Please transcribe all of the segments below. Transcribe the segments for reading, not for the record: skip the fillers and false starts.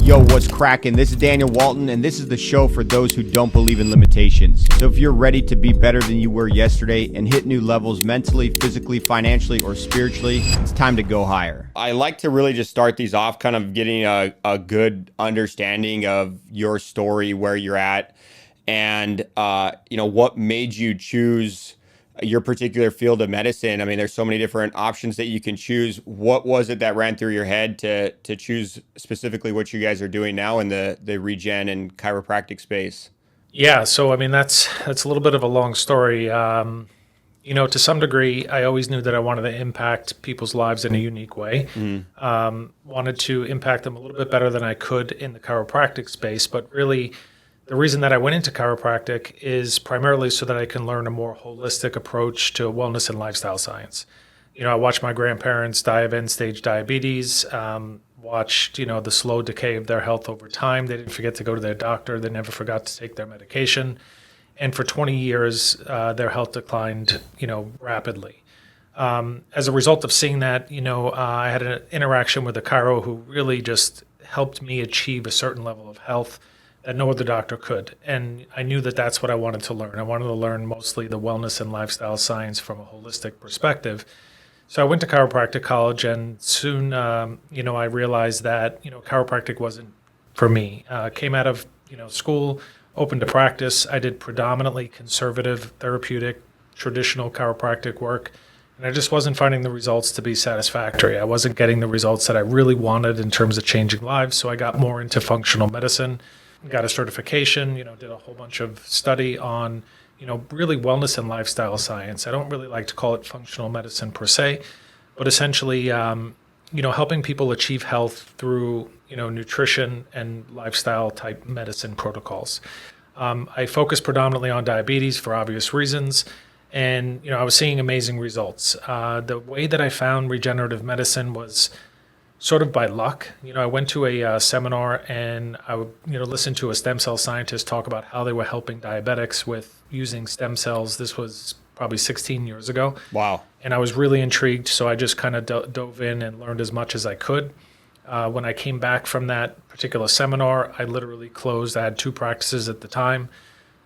Yo, what's cracking? This is Daniel Walton, and this is the show for those who don't believe in limitations. So if you're ready to be better than you were yesterday and hit new levels mentally, physically, financially, or spiritually, it's time to go higher. I like to really just start these off kind of getting a good understanding of your story, where you're at, and what made you choose your particular field of medicine. I mean, there's so many different options that you can choose. What was it that ran through your head to choose specifically what you guys are doing now in the regen and chiropractic space? Yeah, so I mean that's a little bit of a long story. To some degree, I always knew that I wanted to impact people's lives in a unique way. Wanted to impact them a little bit better than I could in the chiropractic space, but really the reason that I went into chiropractic is primarily so that I can learn a more holistic approach to wellness and lifestyle science. I watched my grandparents die of end-stage diabetes, watched, the slow decay of their health over time. They didn't forget to go to their doctor. They never forgot to take their medication. And for 20 years, their health declined, rapidly. As a result of seeing that, I had an interaction with a chiro who really just helped me achieve a certain level of health that no other doctor could. And I knew that that's what I wanted to learn. I wanted to learn mostly the wellness and lifestyle science from a holistic perspective. So I went to chiropractic college, and soon, I realized that, chiropractic wasn't for me. Came out of, school, opened a practice. I did predominantly conservative, therapeutic, traditional chiropractic work. And I just wasn't finding the results to be satisfactory. I wasn't getting the results that I really wanted in terms of changing lives. So I got more into functional medicine. Got a certification, did a whole bunch of study on, really wellness and lifestyle science. I don't really like to call it functional medicine per se, but essentially, helping people achieve health through, nutrition and lifestyle type medicine protocols. I focus predominantly on diabetes for obvious reasons. And, I was seeing amazing results. The way that I found regenerative medicine was sort of by luck. I went to a seminar, and I would, listen to a stem cell scientist talk about how they were helping diabetics with using stem cells. This was probably 16 years ago. Wow. And I was really intrigued, so I just kind of dove in and learned as much as I could. When I came back from that particular seminar, I literally closed. I had 2 practices at the time,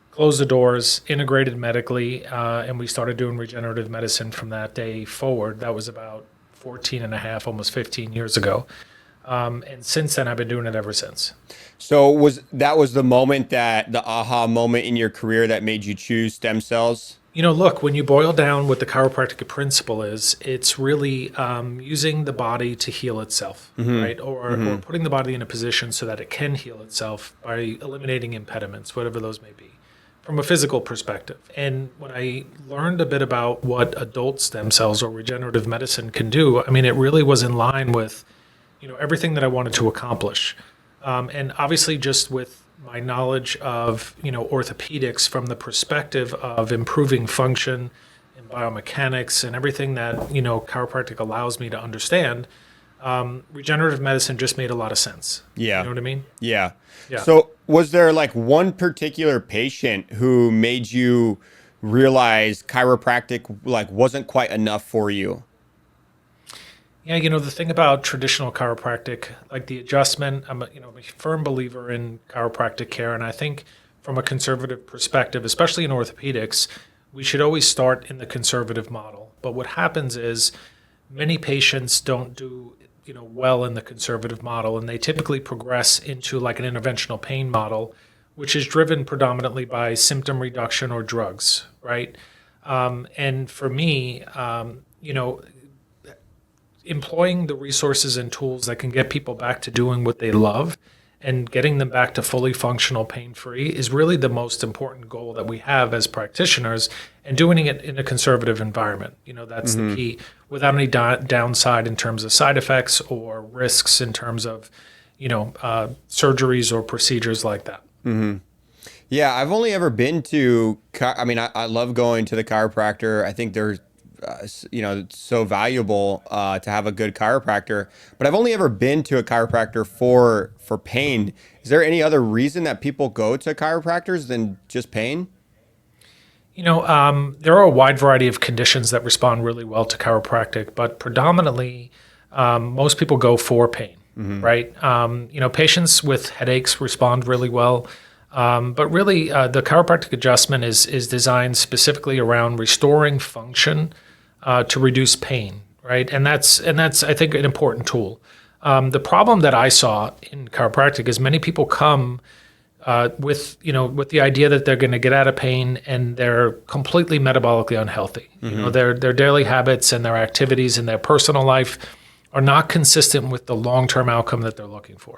closed the doors, integrated medically, and we started doing regenerative medicine from that day forward. That was about 14 and a half, almost 15 years ago. And since then, I've been doing it ever since. So was the moment, that the aha moment in your career that made you choose stem cells? Look, when you boil down what the chiropractic principle is, it's really using the body to heal itself, right? Or putting the body in a position so that it can heal itself by eliminating impediments, whatever those may be, from a physical perspective. And when I learned a bit about what adult stem cells or regenerative medicine can do, I mean, it really was in line with, everything that I wanted to accomplish. And obviously just with my knowledge of, orthopedics from the perspective of improving function and biomechanics and everything that, chiropractic allows me to understand, regenerative medicine just made a lot of sense. Yeah. You know what I mean? Yeah. Yeah. So was there like one particular patient who made you realize chiropractic wasn't quite enough for you? Yeah, the thing about traditional chiropractic, like the adjustment, I'm a firm believer in chiropractic care, and I think from a conservative perspective, especially in orthopedics, we should always start in the conservative model. But what happens is many patients don't do well in the conservative model, and they typically progress into like an interventional pain model, which is driven predominantly by symptom reduction or drugs, right? And for me, employing the resources and tools that can get people back to doing what they love and getting them back to fully functional pain-free is really the most important goal that we have as practitioners, and doing it in a conservative environment. That's the key, without any downside in terms of side effects or risks in terms of, surgeries or procedures like that. Yeah, I've only ever been to, I love going to the chiropractor. I think they're, it's so valuable to have a good chiropractor, but I've only ever been to a chiropractor for pain. Is there any other reason that people go to chiropractors than just pain? There are a wide variety of conditions that respond really well to chiropractic, but predominantly most people go for pain. right? Patients with headaches respond really well. But really, the chiropractic adjustment is designed specifically around restoring function to reduce pain, right? And that's I think an important tool. The problem that I saw in chiropractic is many people come with the idea that they're going to get out of pain and they're completely metabolically unhealthy. Their daily habits and their activities in their personal life are not consistent with the long-term outcome that they're looking for.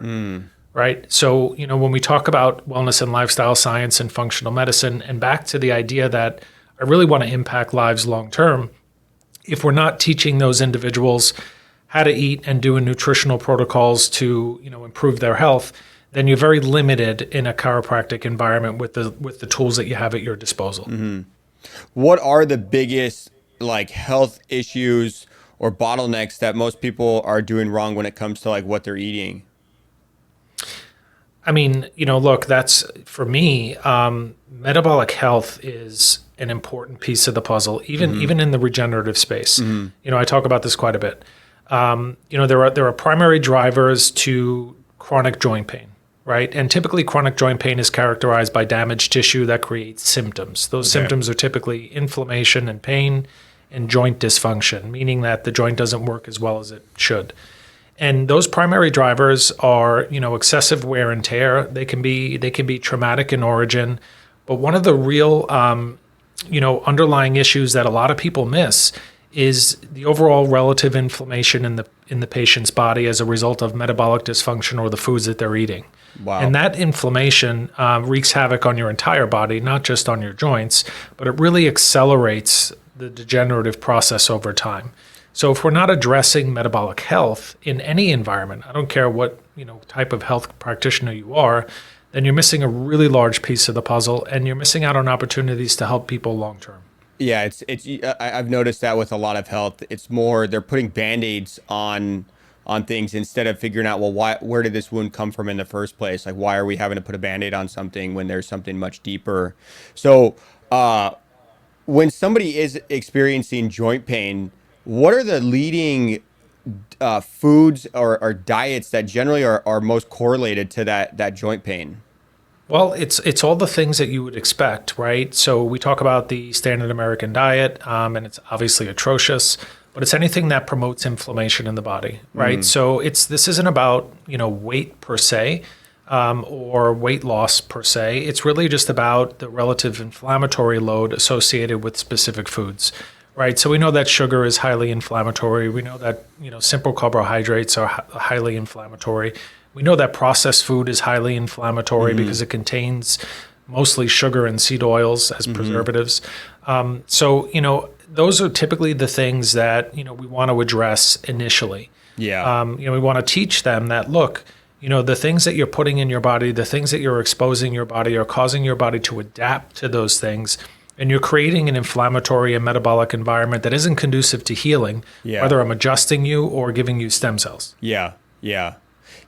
Right. So, when we talk about wellness and lifestyle science and functional medicine, and back to the idea that I really want to impact lives long term, if we're not teaching those individuals how to eat and doing nutritional protocols to, improve their health, then you're very limited in a chiropractic environment with the tools that you have at your disposal. What are the biggest health issues or bottlenecks that most people are doing wrong when it comes to what they're eating? I mean, look, that's for me, metabolic health is an important piece of the puzzle, even in the regenerative space. I talk about this quite a bit. There are primary drivers to chronic joint pain, right? And typically chronic joint pain is characterized by damaged tissue that creates symptoms. Those symptoms are typically inflammation and pain and joint dysfunction, meaning that the joint doesn't work as well as it should. And those primary drivers are, excessive wear and tear. They can be traumatic in origin, but one of the real, underlying issues that a lot of people miss is the overall relative inflammation in the patient's body as a result of metabolic dysfunction or the foods that they're eating. Wow. And that inflammation wreaks havoc on your entire body, not just on your joints, but it really accelerates the degenerative process over time. So if we're not addressing metabolic health in any environment, I don't care what type of health practitioner you are, then you're missing a really large piece of the puzzle, and you're missing out on opportunities to help people long term. Yeah, I've noticed that with a lot of health, it's more they're putting Band-Aids on things instead of figuring out, well, where did this wound come from in the first place? Why are we having to put a Band-Aid on something when there's something much deeper? So when somebody is experiencing joint pain, what are the leading foods or diets that generally are most correlated to that joint pain? Well, it's all the things that you would expect, right? So we talk about the standard American diet, and it's obviously atrocious, but it's anything that promotes inflammation in the body, right? So this isn't about weight per se, or weight loss per se. It's really just about the relative inflammatory load associated with specific foods. Right. So we know that sugar is highly inflammatory. We know that, simple carbohydrates are highly inflammatory. We know that processed food is highly inflammatory because it contains mostly sugar and seed oils as preservatives. So, those are typically the things that, we want to address initially. Yeah. We want to teach them that, look, the things that you're putting in your body, the things that you're exposing your body are causing your body to adapt to those things. And you're creating an inflammatory and metabolic environment that isn't conducive to healing, whether I'm adjusting you or giving you stem cells. Yeah.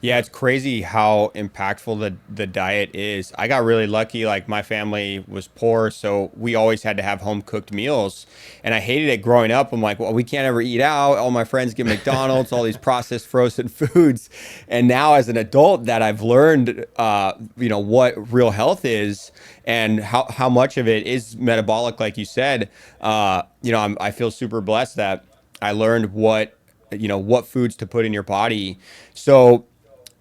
It's crazy how impactful the diet is. I got really lucky. My family was poor, so we always had to have home cooked meals. And I hated it growing up. I'm like, well, we can't ever eat out. All my friends get McDonald's, all these processed frozen foods. And now as an adult that I've learned, what real health is and how much of it is metabolic, like you said, I feel super blessed that I learned what foods to put in your body. So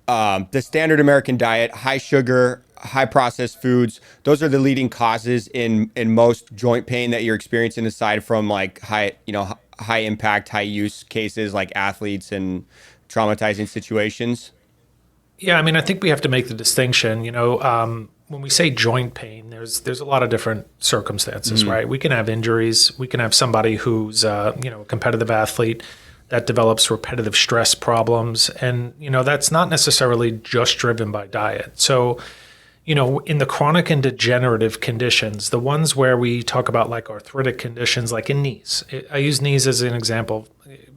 the standard American diet, high sugar, high processed foods, those are the leading causes in most joint pain that you're experiencing, aside from high impact, high use cases like athletes and traumatizing situations. Yeah, I mean, I think we have to make the distinction, when we say joint pain, there's a lot of different circumstances, right? We can have injuries. We can have somebody who's, a competitive athlete that develops repetitive stress problems. And, that's not necessarily just driven by diet. So, in the chronic and degenerative conditions, the ones where we talk about arthritic conditions, like in knees, I use knees as an example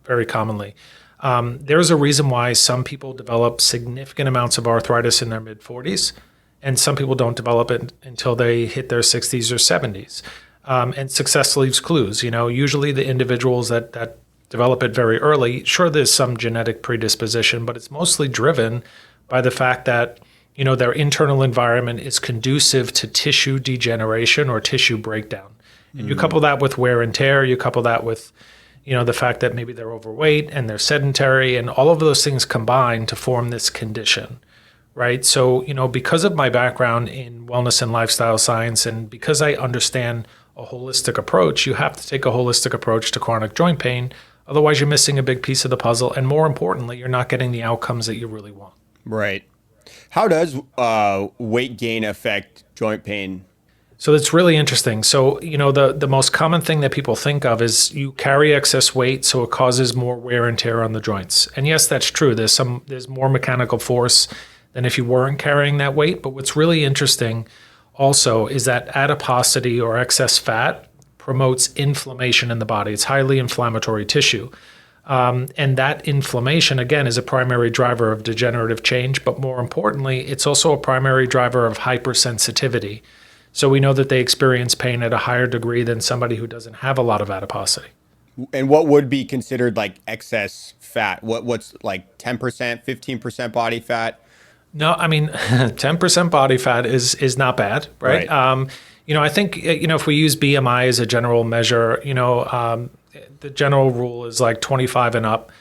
very commonly. There's a reason why some people develop significant amounts of arthritis in their mid-40s, and some people don't develop it until they hit their 60s or 70s. And success leaves clues. Usually the individuals that develop it very early. Sure, there's some genetic predisposition, but it's mostly driven by the fact that, their internal environment is conducive to tissue degeneration or tissue breakdown. And you couple that with wear and tear, you couple that with, the fact that maybe they're overweight and they're sedentary, and all of those things combine to form this condition, right? So, because of my background in wellness and lifestyle science, and because I understand a holistic approach, you have to take a holistic approach to chronic joint pain. Otherwise, you're missing a big piece of the puzzle. And more importantly, you're not getting the outcomes that you really want. Right. How does weight gain affect joint pain? So that's really interesting. So, the most common thing that people think of is you carry excess weight, so it causes more wear and tear on the joints. And yes, that's true. There's more mechanical force than if you weren't carrying that weight. But what's really interesting also is that adiposity or excess fat promotes inflammation in the body. It's highly inflammatory tissue. And that inflammation, again, is a primary driver of degenerative change. But more importantly, it's also a primary driver of hypersensitivity. So we know that they experience pain at a higher degree than somebody who doesn't have a lot of adiposity. And what would be considered like excess fat? What's like 10%, 15% body fat? No, I mean, 10% body fat is not bad, right? I think, if we use BMI as a general measure, the general rule is like 25 and up.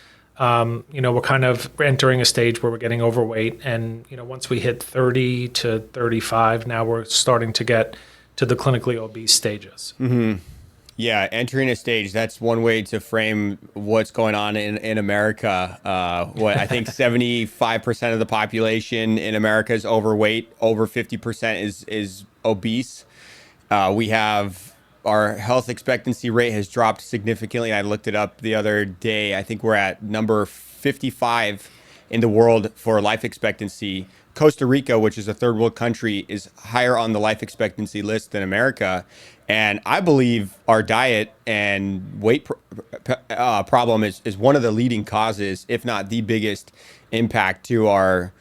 We're kind of entering a stage where we're getting overweight. And, once we hit 30 to 35, now we're starting to get to the clinically obese stages. Mm-hmm. Yeah, entering a stage, that's one way to frame what's going on in America. I think 75% of the population in America is overweight. Over 50% is obese. We have our health expectancy rate has dropped significantly. I looked it up the other day. I think we're at number 55 in the world for life expectancy. Costa Rica, which is a third world country, is higher on the life expectancy list than America. And I believe our diet and weight problem is one of the leading causes, if not the biggest impact to our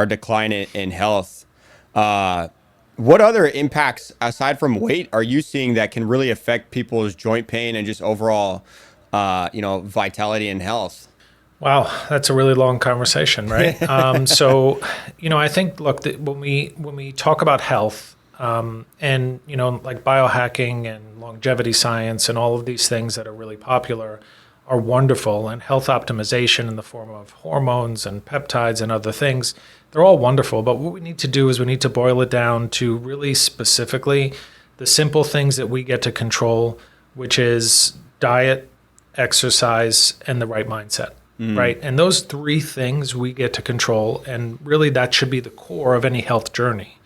decline in health. What other impacts aside from weight are you seeing that can really affect people's joint pain and just overall, vitality and health? Wow, that's a really long conversation, right? I think, look, when we talk about health, and like biohacking and longevity science and all of these things that are really popular are wonderful, and health optimization in the form of hormones and peptides and other things, they're all wonderful. But what we need to do is we need to boil it down to really specifically the simple things that we get to control, which is diet, exercise, and the right mindset. Right. And those three things we get to control. And really that should be the core of any health journey.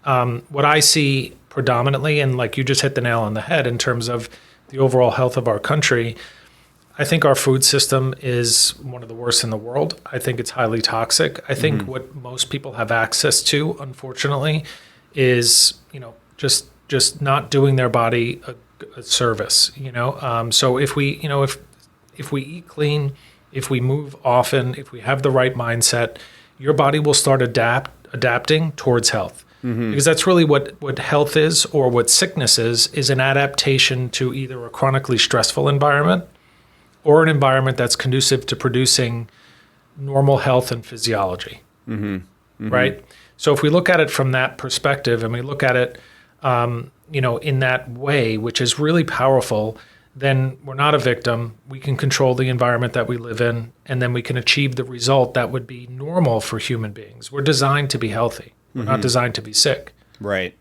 What I see predominantly, and like you just hit the nail on the head in terms of the overall health of our country, I think our food system is one of the worst in the world. I think it's highly toxic. I think what most people have access to, unfortunately, is, just not doing their body a service, So if we eat clean, if we move often, if we have the right mindset, your body will start adapting towards health. Because that's really what health is, or what sickness is an adaptation to either a chronically stressful environment or an environment that's conducive to producing normal health and physiology, right? So if we look at it from that perspective and we look at it, in that way, which is really powerful, then we're not a victim. We can control the environment that we live in, and then we can achieve the result that would be normal for human beings. We're designed to be healthy. We're not designed to be sick. Right.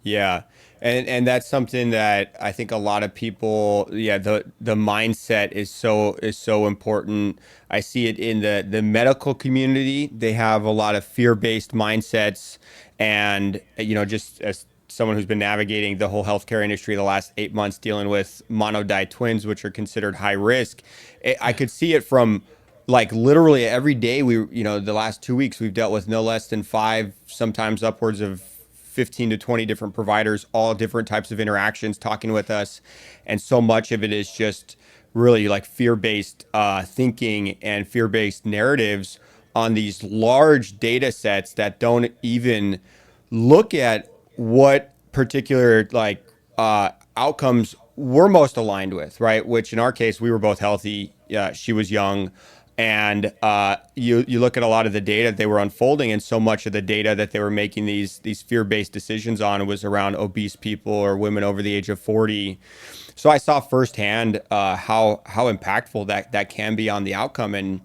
Yeah. And that's something that I think a lot of people, the mindset is so important. I see it in the medical community. They have a lot of fear-based mindsets, and just as someone who's been navigating the whole healthcare industry the last 8 months, dealing with monodi twins, which are considered high risk, I could see it from like literally every day. The last 2 weeks, we've dealt with no less than 5, sometimes upwards of 15 to 20 different providers, all different types of interactions talking with us. And so much of it is just really like fear-based thinking and fear-based narratives on these large data sets that don't even look at what particular outcomes we're most aligned with, right? Which in our case, we were both healthy, she was young. And you look at a lot of the data they were unfolding, and so much of the data that they were making these fear-based decisions on was around obese people or women over the age of 40. So I saw firsthand how impactful that can be on the outcome, and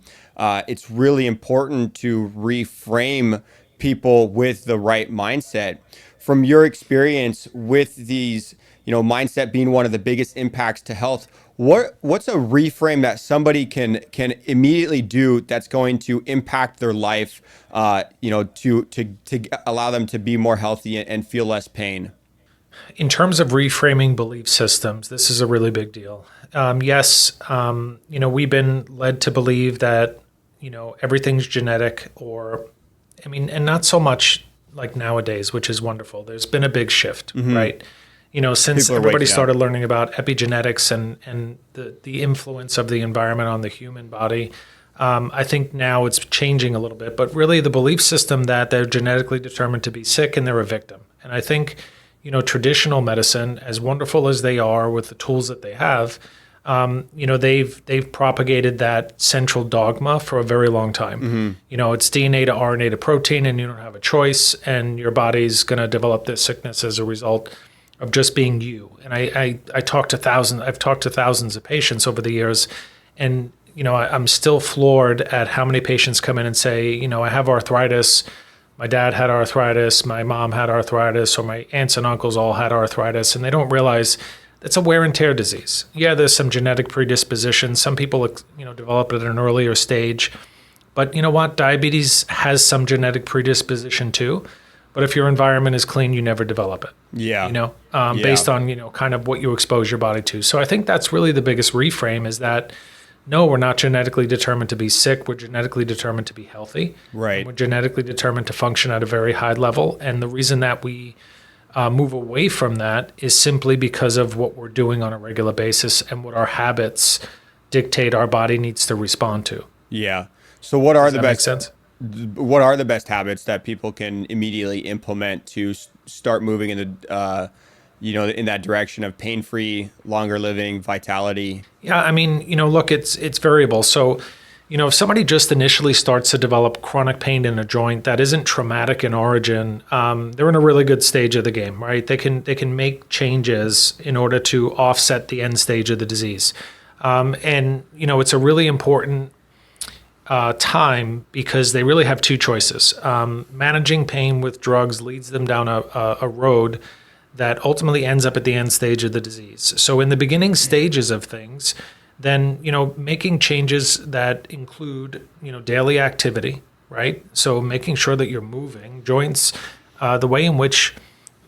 it's really important to reframe people with the right mindset. From your experience with these, mindset being one of the biggest impacts to health, what's a reframe that somebody can immediately do that's going to impact their life, to allow them to be more healthy and feel less pain? In terms of reframing belief systems, this is a really big deal. Yes, we've been led to believe that, everything's genetic, and not so much like nowadays, which is wonderful. There's been a big shift, right? Since everybody started learning about epigenetics and the influence of the environment on the human body, I think now it's changing a little bit. But really, the belief system that they're genetically determined to be sick and they're a victim. And I think, traditional medicine, as wonderful as they are with the tools that they have, they've propagated that central dogma for a very long time. It's DNA to RNA to protein, and you don't have a choice, and your body's going to develop this sickness as a result of just being you. And I've talked to thousands of patients over the years, and I'm still floored at how many patients come in and say, I have arthritis. My dad had arthritis, my mom had arthritis, or my aunts and uncles all had arthritis, and they don't realize it's a wear and tear disease. Yeah, there's some genetic predisposition. Some people, develop it at an earlier stage. But you know what? Diabetes has some genetic predisposition too. But if your environment is clean, you never develop it. Yeah. Based on, kind of what you expose your body to. So I think that's really the biggest reframe, is that, no, we're not genetically determined to be sick. We're genetically determined to be healthy. Right. And we're genetically determined to function at a very high level. And the reason that we move away from that is simply because of what we're doing on a regular basis and what our habits dictate our body needs to respond to. Yeah. So what are Does that make sense? What are the best habits that people can immediately implement to start moving in the in that direction of pain-free, longer living, vitality? Yeah, look, it's variable. So, if somebody just initially starts to develop chronic pain in a joint that isn't traumatic in origin, they're in a really good stage of the game, right? They can make changes in order to offset the end stage of the disease. It's a really important time, because they really have two choices. Managing pain with drugs leads them down a road that ultimately ends up at the end stage of the disease. So in the beginning stages of things, then, making changes that include, daily activity, right? So making sure that you're moving. Joints, the way in which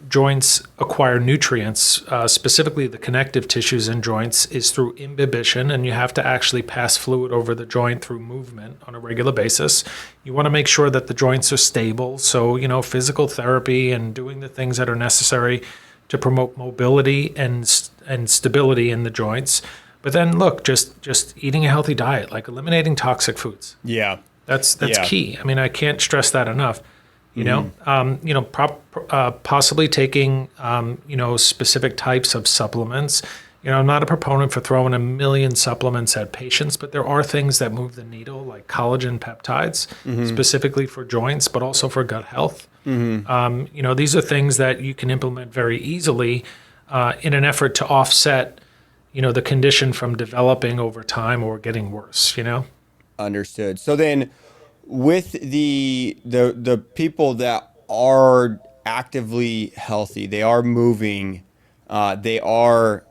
joints acquire nutrients, specifically the connective tissues in joints, is through imbibition, and you have to actually pass fluid over the joint through movement on a regular basis. You want to make sure that the joints are stable, so physical therapy and doing the things that are necessary to promote mobility and stability in the joints. But then look, just eating a healthy diet, like eliminating toxic foods. Yeah, that's key. I can't stress that enough. Possibly taking, specific types of supplements. I'm not a proponent for throwing a million supplements at patients, but there are things that move the needle, like collagen peptides, specifically for joints, but also for gut health. These are things that you can implement very easily in an effort to offset, the condition from developing over time or getting worse, Understood. So then, with the people that are actively healthy, they are moving, they are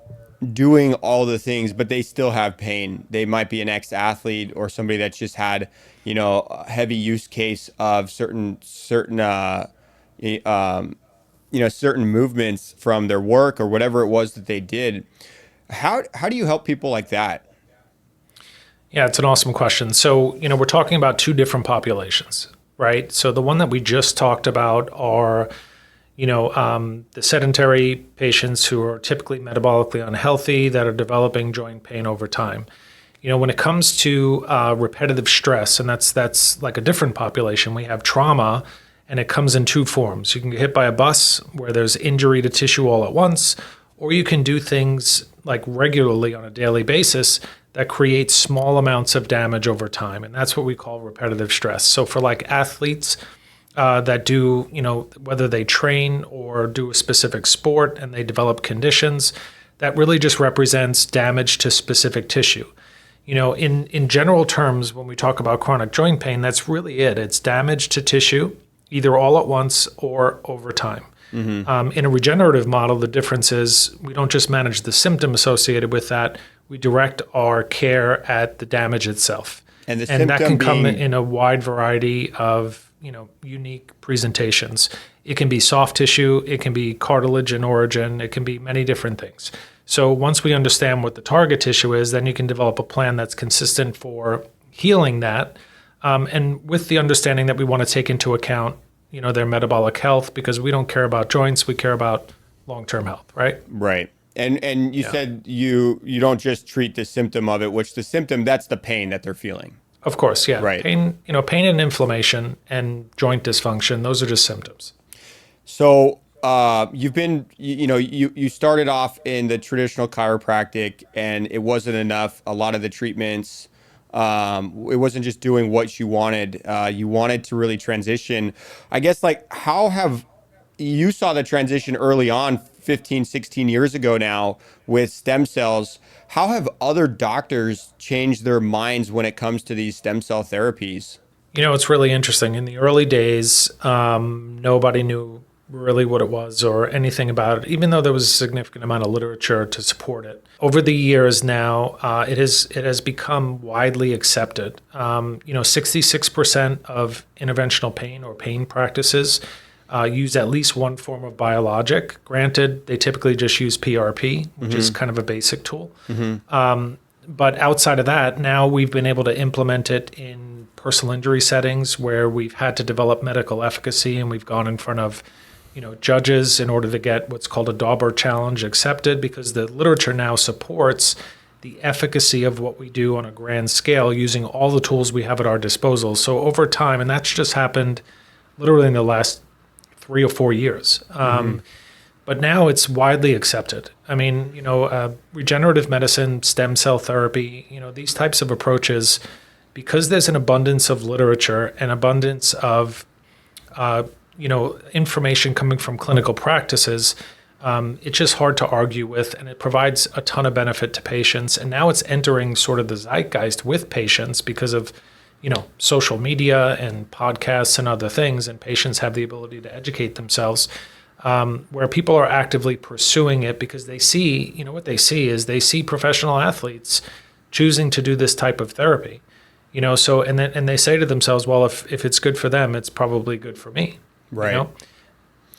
doing all the things, but they still have pain. They might be an ex-athlete or somebody that's just had, a heavy use case of certain movements from their work or whatever it was that they did. How do you help people like that? Yeah, it's an awesome question. So, we're talking about two different populations, right? So the one that we just talked about are, the sedentary patients who are typically metabolically unhealthy that are developing joint pain over time. When it comes to repetitive stress, and that's like a different population, we have trauma, and it comes in two forms. You can get hit by a bus where there's injury to tissue all at once, or you can do things like regularly on a daily basis, that creates small amounts of damage over time. And that's what we call repetitive stress. So for like athletes that do, whether they train or do a specific sport and they develop conditions, that really just represents damage to specific tissue. In general terms, when we talk about chronic joint pain, that's really it. It's damage to tissue, either all at once or over time. In a regenerative model, the difference is we don't just manage the symptom associated with that, we direct our care at the damage itself. And that can come in a wide variety of unique presentations. It can be soft tissue, it can be cartilage in origin, it can be many different things. So once we understand what the target tissue is, then you can develop a plan that's consistent for healing that, and with the understanding that we want to take into account their metabolic health, because we don't care about joints, we care about long-term health, right? Right. And you said you don't just treat the symptom of it, which the symptom, that's the pain that they're feeling. Of course, yeah. Right. Pain and inflammation and joint dysfunction, those are just symptoms. So you've been, you started off in the traditional chiropractic and it wasn't enough. A lot of the treatments, it wasn't just doing what you wanted. You wanted to really transition. I guess, like, how have you saw the transition early on, 15, 16 years ago now, with stem cells? How have other doctors changed their minds when it comes to these stem cell therapies? It's really interesting. In the early days, nobody knew really what it was or anything about it, even though there was a significant amount of literature to support it. Over the years now, it has become widely accepted. 66% of interventional pain or pain practices use at least one form of biologic. Granted, they typically just use PRP, which is kind of a basic tool. But outside of that, now we've been able to implement it in personal injury settings where we've had to develop medical efficacy, and we've gone in front of judges in order to get what's called a Dauber challenge accepted, because the literature now supports the efficacy of what we do on a grand scale using all the tools we have at our disposal. So over time, and that's just happened literally in the last 3 or 4 years. But now it's widely accepted. I mean, regenerative medicine, stem cell therapy, these types of approaches, because there's an abundance of literature and abundance of, information coming from clinical practices, it's just hard to argue with, and it provides a ton of benefit to patients. And now it's entering sort of the zeitgeist with patients because of social media and podcasts and other things, and patients have the ability to educate themselves, where people are actively pursuing it because they see, what they see is they see professional athletes choosing to do this type of therapy, so, and they say to themselves, well, if it's good for them, it's probably good for me. Right.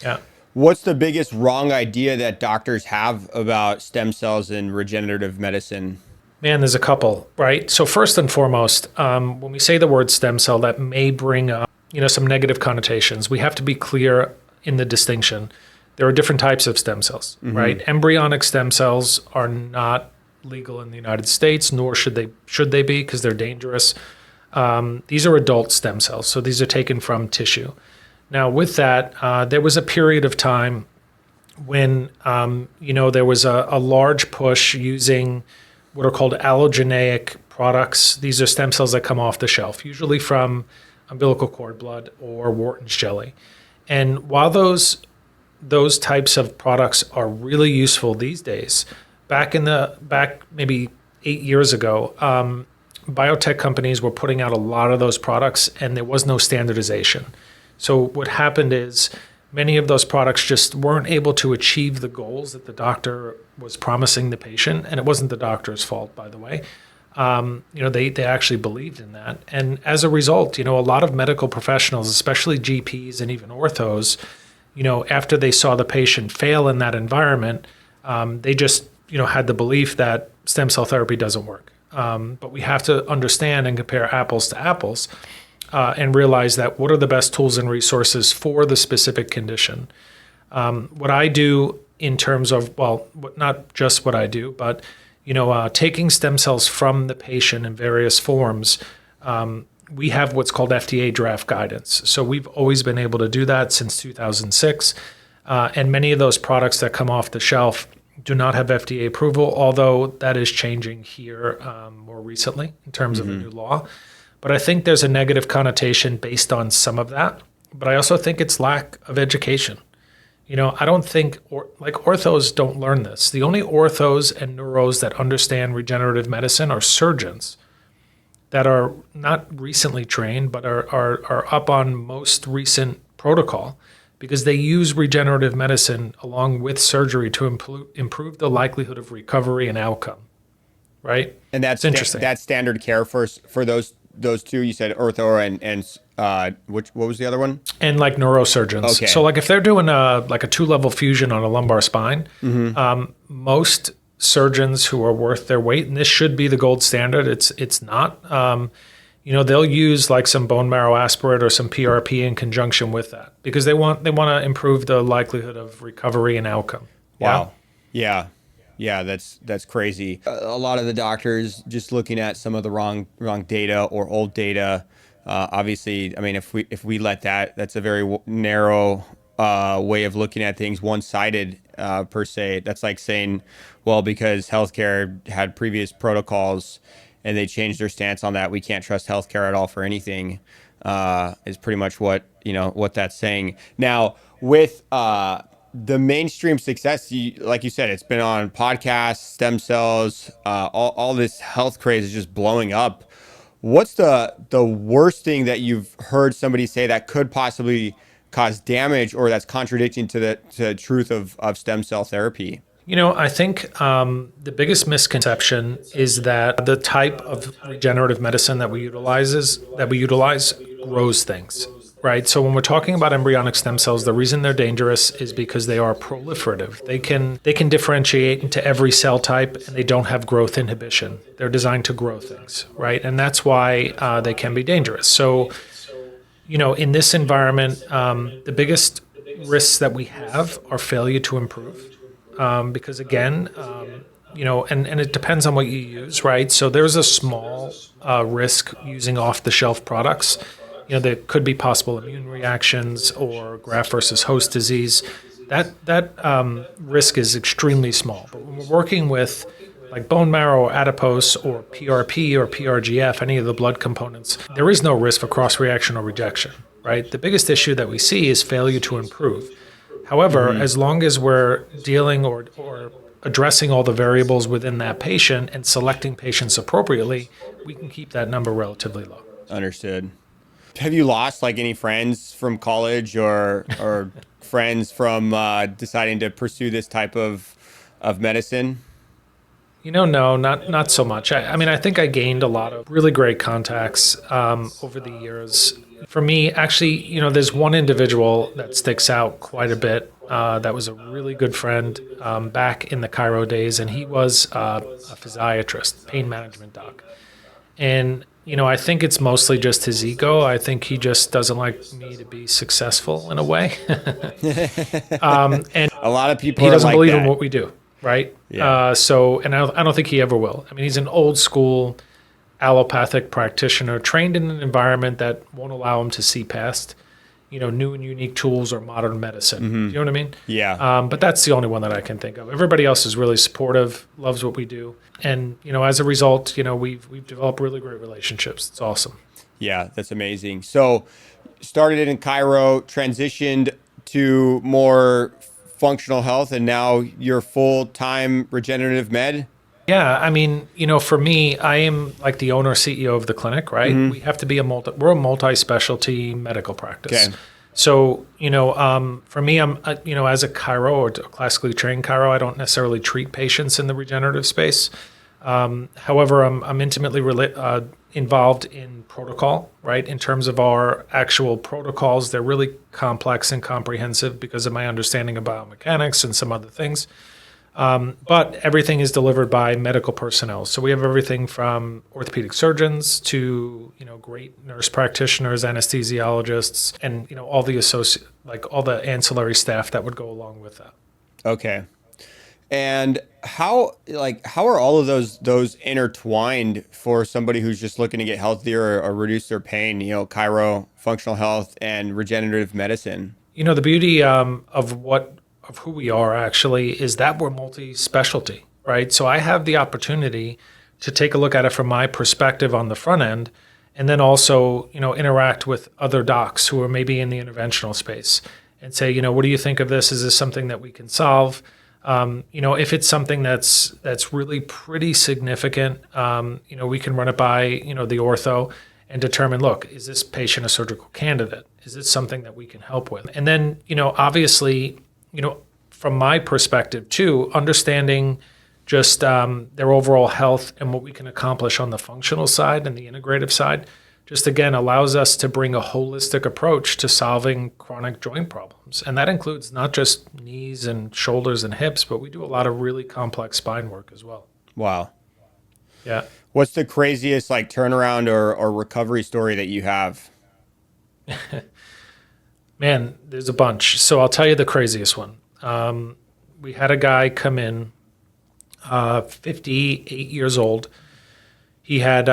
Yeah. What's the biggest wrong idea that doctors have about stem cells in regenerative medicine? Man, there's a couple, right? So first and foremost, when we say the word stem cell, that may bring up, some negative connotations. We have to be clear in the distinction. There are different types of stem cells, right? Embryonic stem cells are not legal in the United States, nor should they be, because they're dangerous. These are adult stem cells, so these are taken from tissue. Now, with that, there was a period of time when, there was a large push using what are called allogeneic products. These are stem cells that come off the shelf, usually from umbilical cord blood or Wharton's jelly. And while those types of products are really useful these days, back maybe 8 years ago, biotech companies were putting out a lot of those products, and there was no standardization. So what happened is many of those products just weren't able to achieve the goals that the doctor was promising the patient, and it wasn't the doctor's fault, by the way. They actually believed in that, and as a result, a lot of medical professionals, especially GPs and even orthos, after they saw the patient fail in that environment, they just had the belief that stem cell therapy doesn't work. But we have to understand and compare apples to apples. And realize that what are the best tools and resources for the specific condition. What I do in terms of, not just what I do, but, taking stem cells from the patient in various forms, we have what's called FDA draft guidance. So we've always been able to do that since 2006. And many of those products that come off the shelf, do not have FDA approval, although that is changing here more recently in terms of a new law. But I think there's a negative connotation based on some of that. But I also think it's lack of education. I don't think, orthos don't learn this. The only orthos and neuros that understand regenerative medicine are surgeons that are not recently trained, but are up on most recent protocol because they use regenerative medicine along with surgery to improve the likelihood of recovery and outcome, right? And that's interesting. That's standard care for those two. You said ortho and what was the other one? And like neurosurgeons. Okay. So like if they're doing a 2-level fusion on a lumbar spine, most surgeons who are worth their weight, and this should be the gold standard, it's not. They'll use like some bone marrow aspirate or some PRP in conjunction with that because they want to improve the likelihood of recovery and outcome. Wow. Yeah. Yeah, that's crazy. A lot of the doctors just looking at some of the wrong data or old data. Obviously, I mean, if we let that's a very narrow way of looking at things, one-sided per se. That's like saying, well, because healthcare had previous protocols and they changed their stance on that, we can't trust healthcare at all for anything. Is pretty much what that's saying. Now with the mainstream success, like you said, it's been on podcasts, stem cells, all this health craze is just blowing up. What's the worst thing that you've heard somebody say that could possibly cause damage or that's contradicting to the truth of stem cell therapy? I think the biggest misconception is that the type of regenerative medicine that we utilize grows things. Right. So when we're talking about embryonic stem cells, the reason they're dangerous is because they are proliferative. They can differentiate into every cell type and they don't have growth inhibition. They're designed to grow things. Right. And that's why they can be dangerous. So, in this environment, the biggest risks that we have are failure to improve. Because again, and it depends on what you use. Right. So there's a small risk using off the shelf products. There could be possible immune reactions or graft versus host disease. That risk is extremely small. But when we're working with like bone marrow or adipose or PRP or PRGF, any of the blood components, there is no risk for cross-reaction or rejection, right? The biggest issue that we see is failure to improve. However, as long as we're dealing or addressing all the variables within that patient and selecting patients appropriately, we can keep that number relatively low. Understood. Have you lost like any friends from college or friends from deciding to pursue this type of medicine? No, not so much. I think I gained a lot of really great contacts over the years. For me, actually, there's one individual that sticks out quite a bit. That was a really good friend back in the chiro days, and he was a physiatrist, pain management doc. And I think it's mostly just his ego. I think he just doesn't like me to be successful in a way. And a lot of people he doesn't like believe that. in what we do, right? Yeah. And I don't think he ever will. I mean, he's an old school allopathic practitioner trained in an environment that won't allow him to see past, new and unique tools or modern medicine. You know what I mean? Yeah. But that's the only one that I can think of. Everybody else is really supportive, loves what we do. And, as a result, we've developed really great relationships. It's awesome. Yeah, that's amazing. So started it in chiro, transitioned to more functional health, and now you're full-time regenerative med? Yeah, for me, I am like the owner CEO of the clinic, right? We have to be we're a multi-specialty medical practice. Okay. So, for me, I'm, as a chiro or classically trained chiro, I don't necessarily treat patients in the regenerative space. However, I'm intimately involved in protocol, right? In terms of our actual protocols, they're really complex and comprehensive because of my understanding of biomechanics and some other things. But everything is delivered by medical personnel. So we have everything from orthopedic surgeons to, great nurse practitioners, anesthesiologists, and, all the ancillary staff that would go along with that. Okay. And how are all of those intertwined for somebody who's just looking to get healthier or reduce their pain, chiro, functional health, and regenerative medicine? The beauty of what of who we are actually is that we're multi-specialty, right? So I have the opportunity to take a look at it from my perspective on the front end, and then also, interact with other docs who are maybe in the interventional space and say, what do you think of this? Is this something that we can solve? If it's something that's really pretty significant, we can run it by, the ortho and determine, look, is this patient a surgical candidate? Is it something that we can help with? And then, obviously, from my perspective too, understanding just their overall health and what we can accomplish on the functional side and the integrative side, just again allows us to bring a holistic approach to solving chronic joint problems. And that includes not just knees and shoulders and hips, but we do a lot of really complex spine work as well. Wow. Yeah. What's the craziest turnaround or recovery story that you have? Man, there's a bunch. So I'll tell you the craziest one. We had a guy come in, 58 years old. He had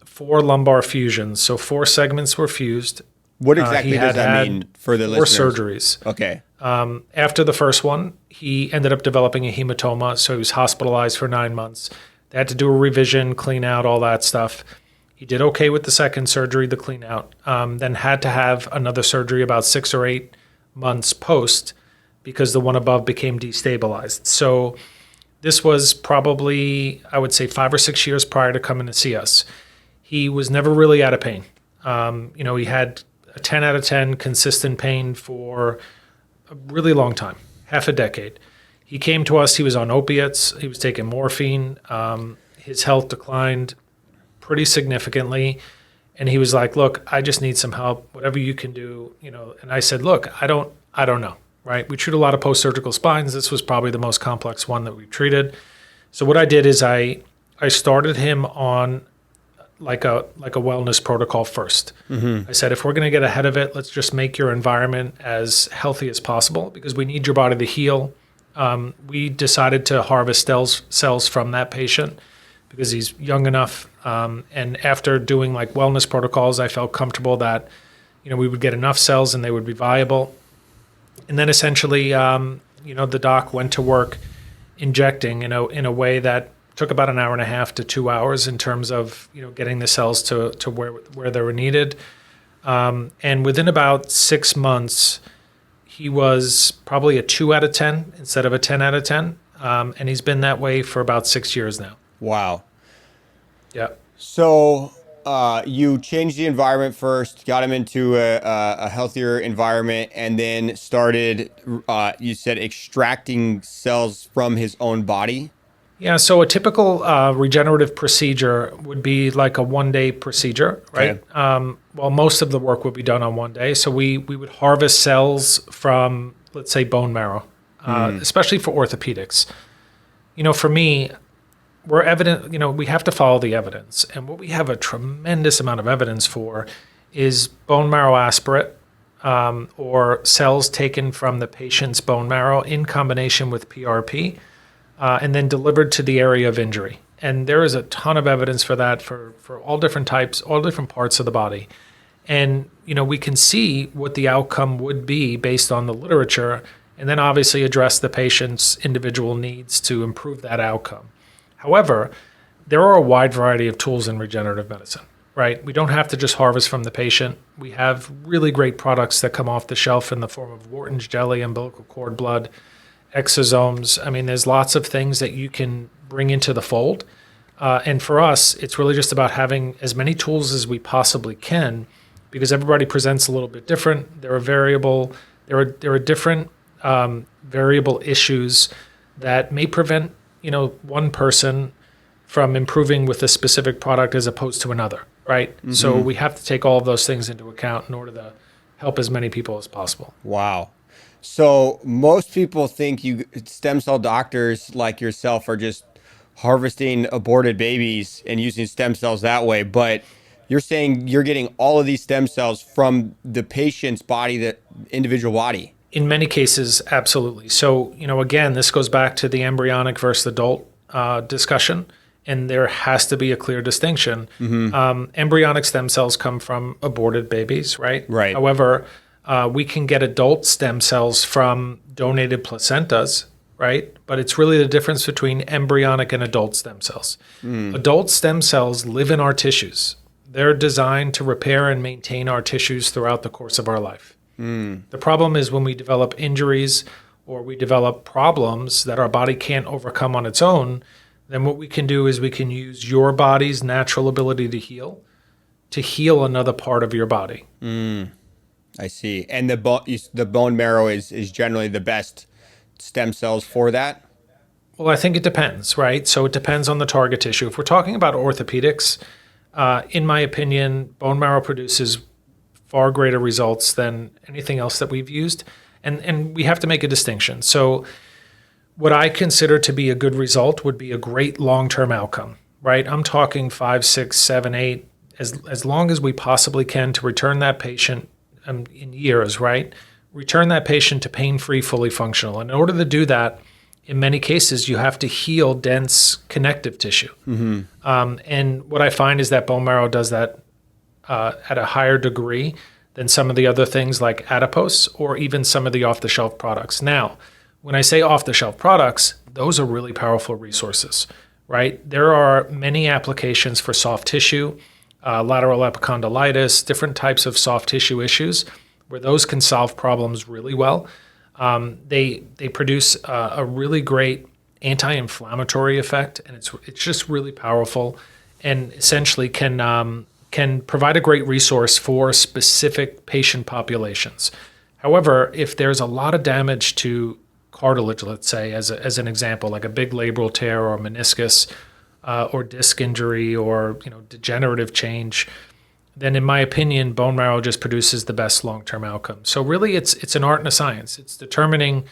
4 lumbar fusions, so 4 segments were fused. What exactly does that mean for the listeners? 4 surgeries. Okay. After the first one, he ended up developing a hematoma, so he was hospitalized for 9 months. They had to do a revision, clean out, all that stuff. He did okay with the second surgery, the clean out, then had to have another surgery about 6 or 8 months post because the one above became destabilized. So this was probably, I would say, 5 or 6 years prior to coming to see us. He was never really out of pain. He had a 10 out of 10 consistent pain for a really long time, half a decade. He came to us, he was on opiates, he was taking morphine. His health declined pretty significantly. And he was like, look, I just need some help, whatever you can do, And I said, look, I don't know, right? We treat a lot of post-surgical spines. This was probably the most complex one that we've treated. So what I did is I started him on like a wellness protocol first. Mm-hmm. I said, if we're going to get ahead of it, let's just make your environment as healthy as possible because we need your body to heal. We decided to harvest cells from that patient because he's young enough. And after doing wellness protocols, I felt comfortable that, we would get enough cells and they would be viable. And then essentially, the doc went to work injecting, in a way that took about an hour and a half to 2 hours in terms of, getting the cells to where they were needed. And within about 6 months, he was probably a 2 out of 10 instead of a 10 out of 10. And he's been that way for about 6 years now. Wow. Yeah. So you changed the environment first, got him into a healthier environment, and then started, you said, extracting cells from his own body? Yeah, so a typical regenerative procedure would be like a one-day procedure, right? Okay. Well, most of the work would be done on one day. So we would harvest cells from, let's say, bone marrow, especially for orthopedics. For me, we're evident, we have to follow the evidence. And what we have a tremendous amount of evidence for is bone marrow aspirate or cells taken from the patient's bone marrow in combination with PRP. And then delivered to the area of injury. And there is a ton of evidence for that for all different types, all different parts of the body. And, we can see what the outcome would be based on the literature and then obviously address the patient's individual needs to improve that outcome. However, there are a wide variety of tools in regenerative medicine, right? We don't have to just harvest from the patient. We have really great products that come off the shelf in the form of Wharton's jelly, umbilical cord blood, exosomes. I mean, there's lots of things that you can bring into the fold. And for us, it's really just about having as many tools as we possibly can because everybody presents a little bit different. There are different variable issues that may prevent, one person from improving with a specific product as opposed to another, right? Mm-hmm. So we have to take all of those things into account in order to help as many people as possible. Wow. So most people think stem cell doctors like yourself are just harvesting aborted babies and using stem cells that way. But you're saying you're getting all of these stem cells from the patient's body, the individual body. In many cases, absolutely. So, again, this goes back to the embryonic versus adult discussion. And there has to be a clear distinction. Mm-hmm. Embryonic stem cells come from aborted babies, right? Right. However, We can get adult stem cells from donated placentas, right? But it's really the difference between embryonic and adult stem cells. Adult stem cells live in our tissues. They're designed to repair and maintain our tissues throughout the course of our life. The problem is when we develop injuries or we develop problems that our body can't overcome on its own, then what we can do is we can use your body's natural ability to heal another part of your body. I see. And the bone marrow is generally the best stem cells for that? Well, I think it depends, right? So it depends on the target tissue. If we're talking about orthopedics, in my opinion, bone marrow produces far greater results than anything else that we've used. And we have to make a distinction. So what I consider to be a good result would be a great long-term outcome, right? I'm talking 5, 6, 7, 8, as long as we possibly can to return that patient in years, right? Return that patient to pain-free, fully functional. And in order to do that, in many cases, you have to heal dense connective tissue. And what I find is that bone marrow does that at a higher degree than some of the other things like adipose or even some of the off-the-shelf products. Now, when I say off-the-shelf products, those are really powerful resources, right? There are many applications for soft tissue, lateral epicondylitis, different types of soft tissue issues where those can solve problems really well. They produce a really great anti-inflammatory effect, and it's just really powerful, and essentially can provide a great resource for specific patient populations. However, if there's a lot of damage to cartilage, let's say, as an example, like a big labral tear or meniscus, or disc injury, or degenerative change, then in my opinion, bone marrow just produces the best long-term outcome. So really, it's an art and a science. It's determining,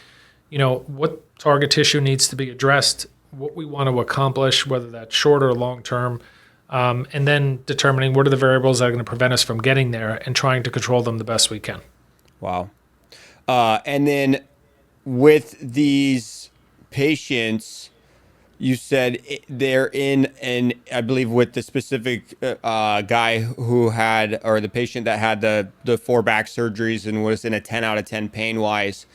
what target tissue needs to be addressed, what we want to accomplish, whether that's short or long-term, and then determining what are the variables that are going to prevent us from getting there and trying to control them the best we can. Wow. And then with these patients, you said they're I believe with the specific guy who had, or the patient that had the 4 back surgeries and was in a 10 out of 10 pain wise.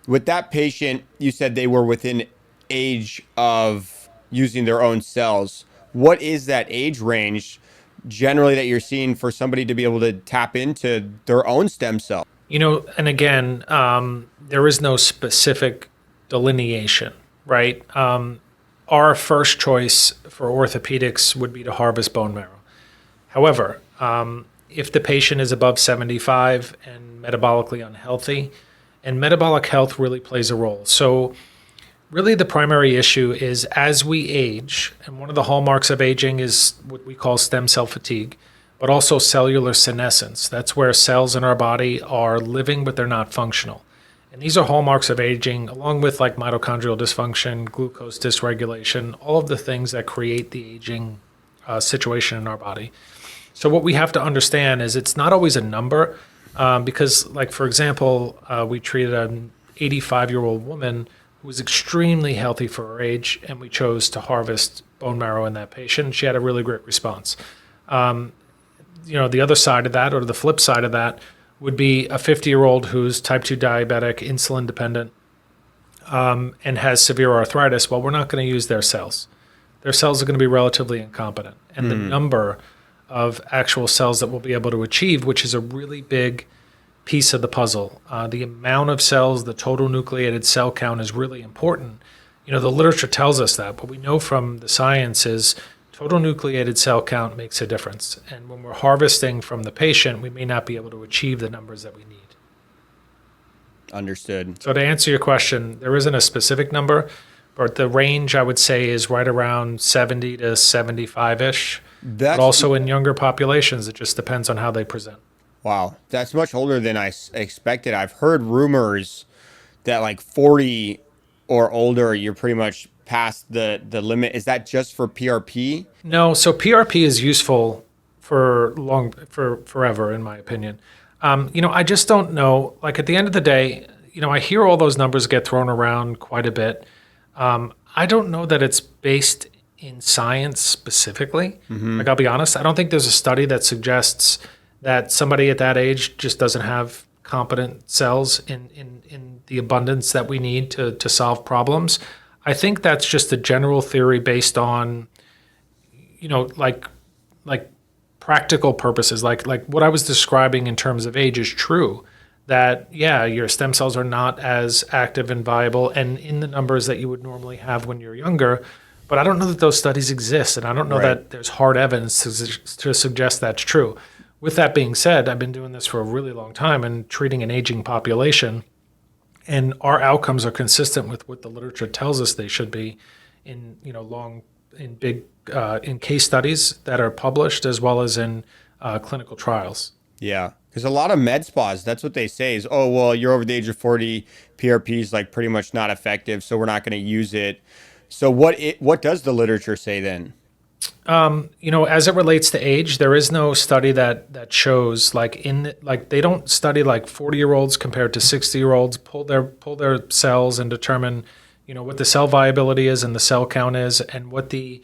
With that patient, you said they were within age of using their own cells. What is that age range generally that you're seeing for somebody to be able to tap into their own stem cell? And again, there is no specific delineation, right? Our first choice for orthopedics would be to harvest bone marrow. However, if the patient is above 75 and metabolically unhealthy, and metabolic health really plays a role. So really the primary issue is as we age, and one of the hallmarks of aging is what we call stem cell fatigue, but also cellular senescence. That's where cells in our body are living, but they're not functional. And these are hallmarks of aging, along with like mitochondrial dysfunction, glucose dysregulation, all of the things that create the aging situation in our body. So what we have to understand is it's not always a number, because like, for example, we treated an 85-year-old woman who was extremely healthy for her age, and we chose to harvest bone marrow in that patient. She had a really great response. The other side of that, or the flip side of that, would be a 50-year-old who's type 2 diabetic, insulin dependent, and has severe arthritis. Well, we're not going to use their cells. Their cells are going to be relatively incompetent. And the number of actual cells that we'll be able to achieve, which is a really big piece of the puzzle. The amount of cells, the total nucleated cell count is really important. The literature tells us that. What we know from the science is total nucleated cell count makes a difference. And when we're harvesting from the patient, we may not be able to achieve the numbers that we need. Understood. So to answer your question, there isn't a specific number, but the range I would say is right around 70 to 75-ish. But also in younger populations, it just depends on how they present. Wow. That's much older than I expected. I've heard rumors that like 40 or older, you're pretty much past the limit. Is that just for PRP? No, so PRP is useful for forever, in my opinion. I just don't know. Like at the end of the day, I hear all those numbers get thrown around quite a bit. I don't know that it's based in science specifically. Like I'll be honest, I don't think there's a study that suggests that somebody at that age just doesn't have competent cells in the abundance that we need to solve problems. I think that's just a general theory based on, like practical purposes. Like what I was describing in terms of age is true. That, yeah, your stem cells are not as active and viable and in the numbers that you would normally have when you're younger. But I don't know that those studies exist, and I don't know that there's hard evidence to suggest that's true. With that being said, I've been doing this for a really long time and treating an aging population, and our outcomes are consistent with what the literature tells us they should be in in case studies that are published as well as in clinical trials. Yeah. Because a lot of med spas, that's what they say is, oh, well, you're over the age of 40, PRP is like pretty much not effective, so we're not going to use it. So what does the literature say then? As it relates to age, there is no study that shows they don't study like 40-year-olds compared to 60-year-olds, pull their cells and determine, what the cell viability is and the cell count is and what the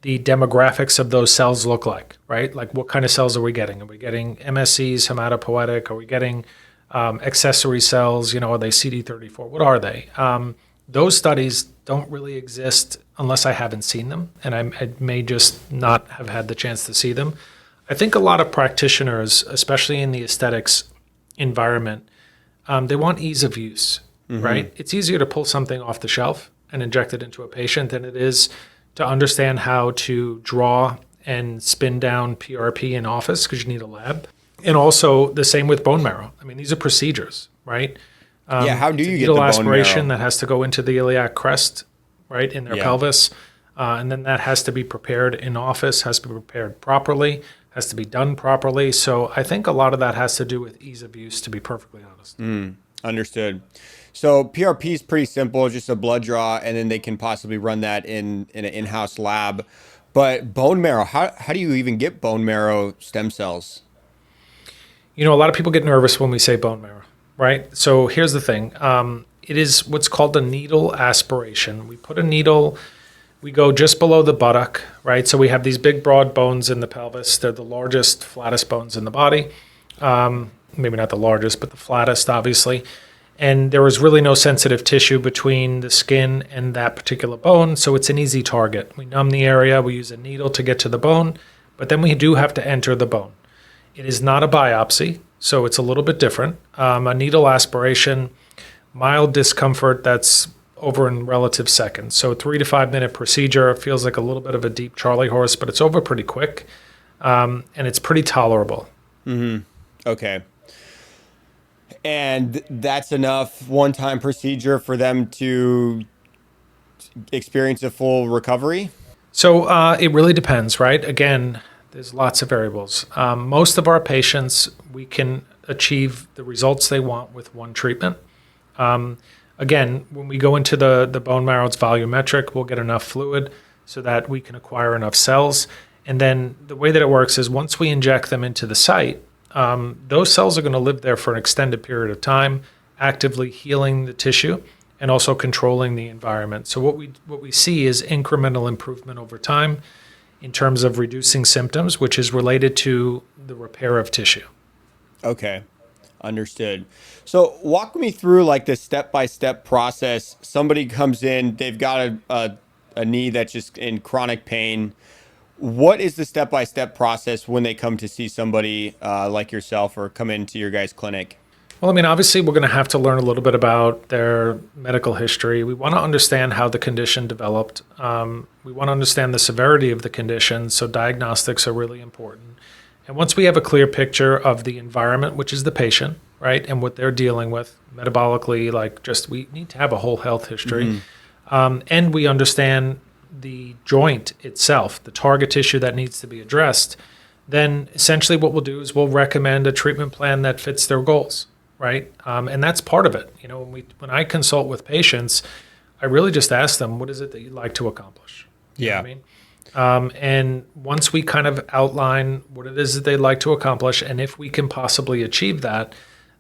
demographics of those cells look like, right? Like what kind of cells are we getting? Are we getting MSCs, hematopoietic? Are we getting accessory cells? Are they CD34? What are they? Those studies don't really exist unless I haven't seen them, and I may just not have had the chance to see them. I think a lot of practitioners, especially in the aesthetics environment, they want ease of use, right? It's easier to pull something off the shelf and inject it into a patient than it is to understand how to draw and spin down PRP in office because you need a lab. And also the same with bone marrow. I mean, these are procedures, right? How do you get the needle bone aspiration marrow? that has to go into the iliac crest, right, in their pelvis. And then that has to be prepared in office, has to be prepared properly, has to be done properly. So I think a lot of that has to do with ease of use, to be perfectly honest. Understood. So PRP is pretty simple, just a blood draw, and then they can possibly run that in an in-house lab. But bone marrow, how do you even get bone marrow stem cells? A lot of people get nervous when we say bone marrow, right? So here's the thing. It is what's called a needle aspiration. We put a needle, we go just below the buttock, right? So we have these big, broad bones in the pelvis. They're the largest, flattest bones in the body. Maybe not the largest, but the flattest, obviously. And there is really no sensitive tissue between the skin and that particular bone, so it's an easy target. We numb the area, we use a needle to get to the bone, but then we do have to enter the bone. It is not a biopsy, so it's a little bit different. A needle aspiration, mild discomfort that's over in relative seconds. So 3 to 5 minute procedure. It feels like a little bit of a deep Charlie horse, but it's over pretty quick, and it's pretty tolerable. Okay. And that's enough one-time procedure for them to experience a full recovery? So it really depends, right? Again, there's lots of variables. Most of our patients, we can achieve the results they want with one treatment. Again, when we go into the bone marrow, it's volumetric. We'll get enough fluid so that we can acquire enough cells. And then the way that it works is once we inject them into the site, those cells are going to live there for an extended period of time, actively healing the tissue and also controlling the environment. So what we see is incremental improvement over time in terms of reducing symptoms, which is related to the repair of tissue. Okay, understood. So walk me through like the step-by-step process. Somebody comes in, they've got a knee that's just in chronic pain. What is the step-by-step process when they come to see somebody like yourself or come into your guys' clinic? Well, I mean, obviously, we're going to have to learn a little bit about their medical history. We want to understand how the condition developed. We want to understand the severity of the condition, so diagnostics are really important. And once we have a clear picture of the environment, which is the patient, right, and what they're dealing with metabolically, we need to have a whole health history. And we understand the joint itself, the target tissue that needs to be addressed, then essentially what we'll do is we'll recommend a treatment plan that fits their goals, right? And that's part of it. When I consult with patients, I really just ask them, what is it that you'd like to accomplish? You know what I mean? And once we kind of outline what it is that they'd like to accomplish, and if we can possibly achieve that,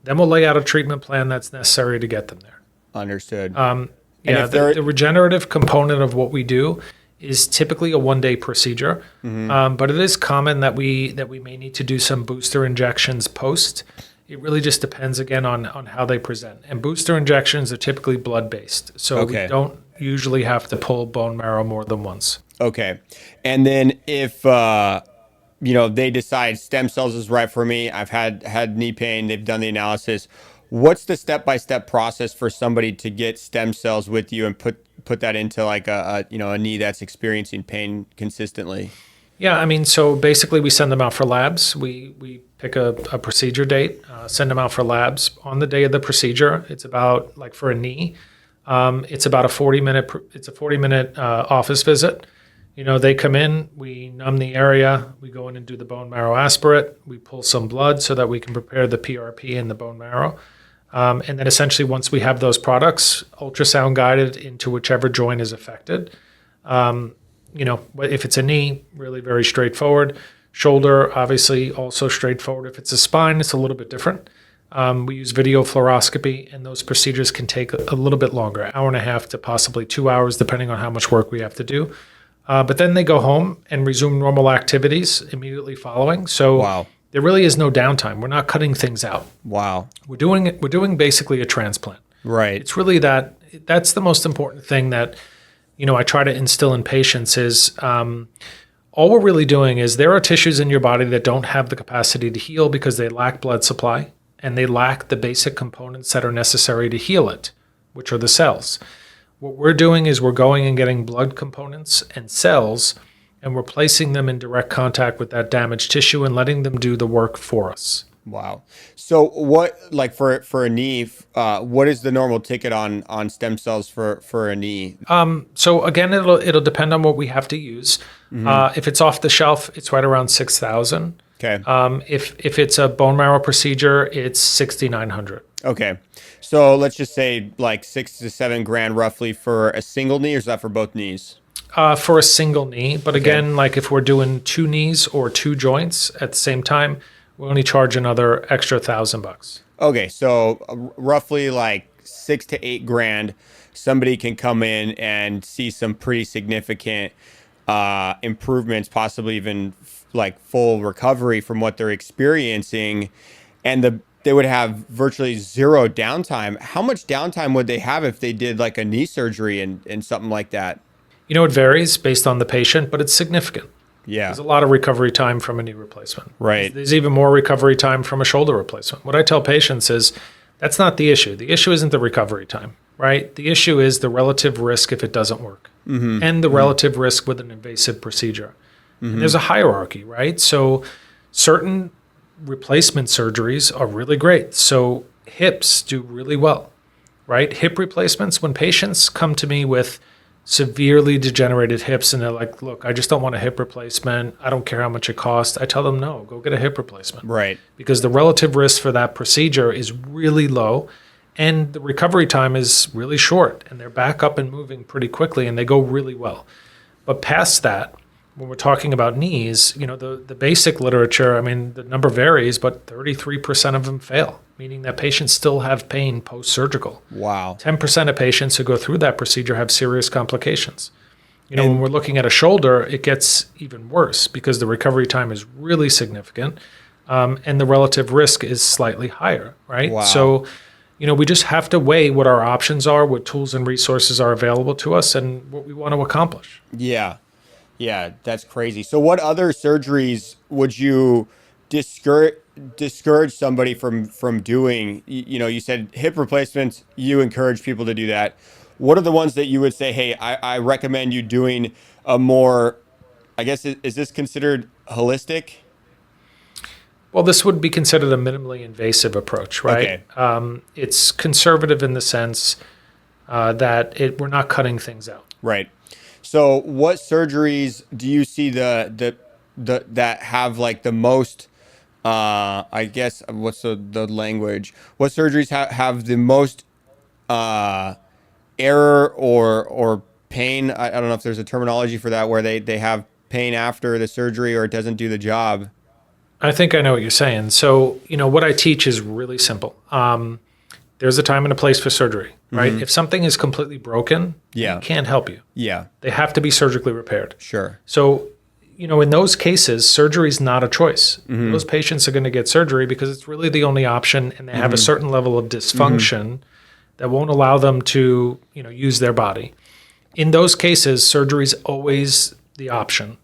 then we'll lay out a treatment plan that's necessary to get them there. Understood. The regenerative component of what we do is typically a one-day procedure, but it is common that we may need to do some booster injections post It really just depends, again, on how they present. And booster injections are typically blood-based. So we don't usually have to pull bone marrow more than once. Okay. And then if, they decide stem cells is right for me, I've had knee pain, they've done the analysis. What's the step-by-step process for somebody to get stem cells with you and put that into like a knee that's experiencing pain consistently? Yeah, I mean, so basically we send them out for labs. We pick a procedure date, send them out for labs. On the day of the procedure, it's about, like for a knee, it's about a 40-minute office visit. They come in, we numb the area, we go in and do the bone marrow aspirate, we pull some blood so that we can prepare the PRP in the bone marrow. And then essentially once we have those products, ultrasound guided into whichever joint is affected. If it's a knee, really very straightforward. Shoulder, obviously also straightforward. If it's a spine, it's a little bit different. We use video fluoroscopy, and those procedures can take a little bit longer, an hour and a half to possibly 2 hours, depending on how much work we have to do. But then they go home and resume normal activities immediately following. So there really is no downtime. We're not cutting things out. Wow. We're doing basically a transplant. Right. It's really that's the most important thing that I try to instill in patients is all we're really doing is there are tissues in your body that don't have the capacity to heal because they lack blood supply and they lack the basic components that are necessary to heal it, which are the cells. What we're doing is we're going and getting blood components and cells, and we're placing them in direct contact with that damaged tissue and letting them do the work for us. Wow. So what, like for a knee, what is the normal ticket on stem cells for a knee? So again, it'll depend on what we have to use. Mm-hmm. If it's off the shelf, it's right around $6,000. Okay. If it's a bone marrow procedure, it's $6,900. Okay. So let's just say like $6,000 to $7,000 roughly for a single knee, or is that for both knees? For a single knee, but again, like if we're doing two knees or two joints at the same time, we only charge another extra $1,000. Okay, so roughly like $6,000 to $8,000, somebody can come in and see some pretty significant improvements, possibly even like full recovery from what they're experiencing, and they would have virtually zero downtime. How much downtime would they have if they did like a knee surgery and something like that? It varies based on the patient, but it's significant. Yeah. There's a lot of recovery time from a knee replacement. Right. There's even more recovery time from a shoulder replacement. What I tell patients is that's not the issue. The issue isn't the recovery time, right? The issue is the relative risk if it doesn't work, mm-hmm. and the relative risk with an invasive procedure. Mm-hmm. And there's a hierarchy, right? So certain replacement surgeries are really great. So hips do really well, right? Hip replacements, when patients come to me with severely degenerated hips and they're like, look, I just don't want a hip replacement. I don't care how much it costs. I tell them, no, go get a hip replacement. Right. Because the relative risk for that procedure is really low and the recovery time is really short and they're back up and moving pretty quickly and they go really well. But past that, when we're talking about knees, the basic literature, I mean, the number varies, but 33% of them fail, meaning that patients still have pain post-surgical. Wow. 10% of patients who go through that procedure have serious complications. When we're looking at a shoulder, it gets even worse because the recovery time is really significant and the relative risk is slightly higher, right? Wow. So, we just have to weigh what our options are, what tools and resources are available to us, and what we want to accomplish. Yeah. Yeah, that's crazy. So what other surgeries would you discourage somebody from doing? You said hip replacements, you encourage people to do that. What are the ones that you would say, hey, I recommend you doing a more, I guess, is this considered holistic? Well, this would be considered a minimally invasive approach, right? Okay. It's conservative in the sense that we're not cutting things out. Right. So what surgeries do you see that have like the most, I guess, what's the language? What surgeries have the most error or pain? I don't know if there's a terminology for that, where they have pain after the surgery or it doesn't do the job. I think I know what you're saying. So, what I teach is really simple. There's a time and a place for surgery, right? Mm-hmm. If something is completely broken, yeah, we can't help you. Yeah. They have to be surgically repaired. Sure. So, in those cases, surgery is not a choice. Those patients are going to get surgery because it's really the only option, and they have a certain level of dysfunction that won't allow them to, use their body. In those cases, surgery is always the option,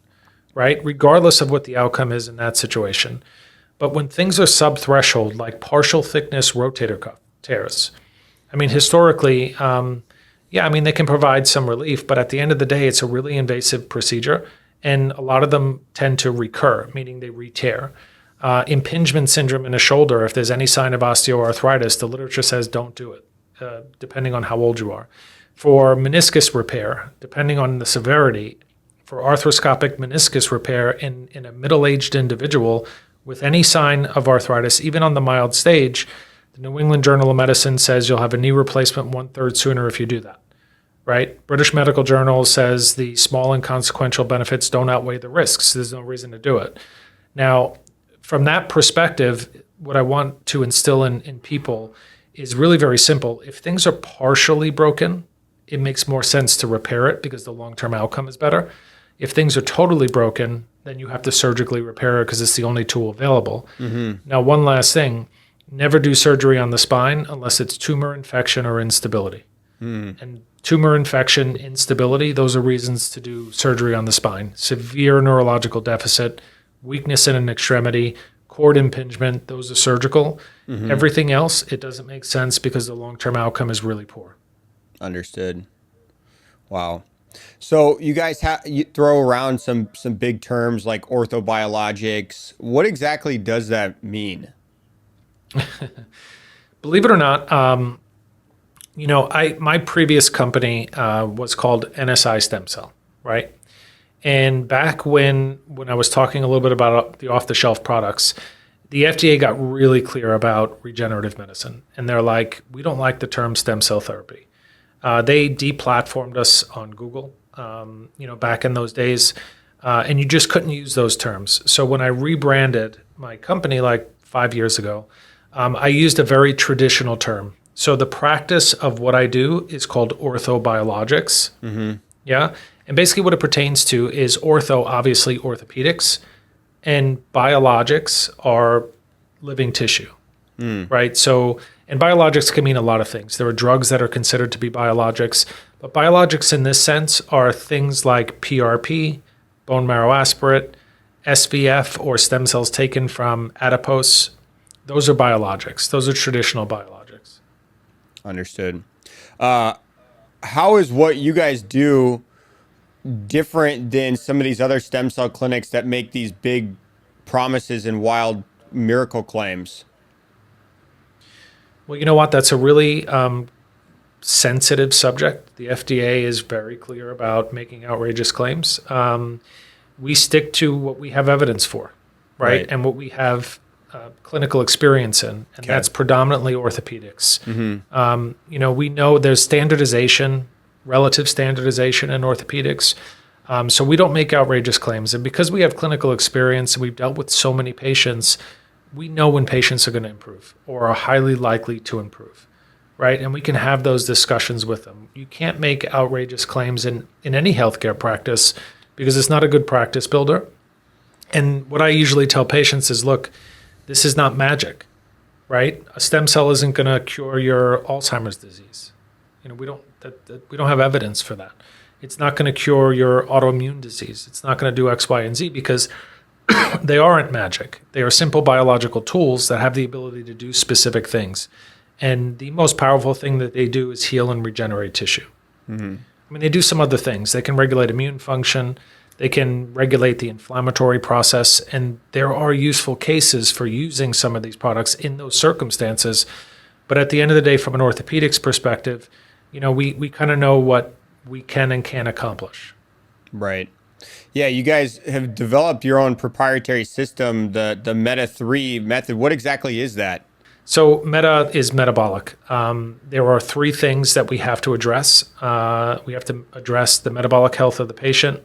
right? Regardless of what the outcome is in that situation. But when things are sub-threshold, like partial thickness rotator cuff tears, historically, they can provide some relief, but at the end of the day, it's a really invasive procedure, and a lot of them tend to recur, meaning they re-tear. Impingement syndrome in a shoulder, if there's any sign of osteoarthritis, the literature says don't do it, depending on how old you are. For meniscus repair, depending on the severity, for arthroscopic meniscus repair in a middle-aged individual with any sign of arthritis, even on the mild stage, the New England Journal of Medicine says you'll have a knee replacement 1/3 sooner if you do that. Right? British Medical Journal says the small and consequential benefits don't outweigh the risks. There's no reason to do it. Now, from that perspective, what I want to instill in people is really very simple. If things are partially broken, it makes more sense to repair it because the long-term outcome is better. If things are totally broken, then you have to surgically repair it because it's the only tool available. Now, one last thing, never do surgery on the spine unless it's tumor infection or instability. And tumor infection, instability, those are reasons to do surgery on the spine. Severe neurological deficit, weakness in an extremity, cord impingement, those are surgical. Everything else, it doesn't make sense because the long-term outcome is really poor. Understood. Wow. So you guys you throw around some big terms like orthobiologics. What exactly does that mean? Believe it or not, my previous company was called NSI Stem Cell, right? And back when I was talking a little bit about the off-the-shelf products, the FDA got really clear about regenerative medicine. And they're like, we don't like the term stem cell therapy. They deplatformed us on Google, back in those days, and you just couldn't use those terms. So when I rebranded my company like 5 years ago, I used a very traditional term. So the practice of what I do is called orthobiologics. Yeah. And basically what it pertains to is ortho, obviously orthopedics, and biologics are living tissue, right? So, and biologics can mean a lot of things. There are drugs that are considered to be biologics, but biologics in this sense are things like PRP, bone marrow aspirate, SVF, or stem cells taken from adipose. Those are biologics. Those are traditional biologics. Understood. How is what you guys do different than some of these other stem cell clinics that make these big promises and wild miracle claims? Well, you know what? That's a really sensitive subject. The FDA is very clear about making outrageous claims. We stick to what we have evidence for, right? And what we have clinical experience in, and that's predominantly orthopedics. We know there's standardization, relative standardization in orthopedics. So we don't make outrageous claims. And because we have clinical experience and we've dealt with so many patients, we know when patients are going to improve or are highly likely to improve, right? And we can have those discussions with them. You can't make outrageous claims in any healthcare practice because it's not a good practice builder. And what I usually tell patients is, look, this is not magic, right? A stem cell isn't going to cure your Alzheimer's disease. We don't have evidence for that. It's not going to cure your autoimmune disease. It's not going to do X, Y, and Z because they aren't magic. They are simple biological tools that have the ability to do specific things. And the most powerful thing that they do is heal and regenerate tissue. They do some other things. They can regulate immune function. They can regulate the inflammatory process. And there are useful cases for using some of these products in those circumstances. But at the end of the day, from an orthopedics perspective, we kind of know what we can and can't accomplish. Right. Yeah, you guys have developed your own proprietary system, the Meta 3 method. What exactly is that? So Meta is metabolic. There are three things that we have to address. We have to address the metabolic health of the patient.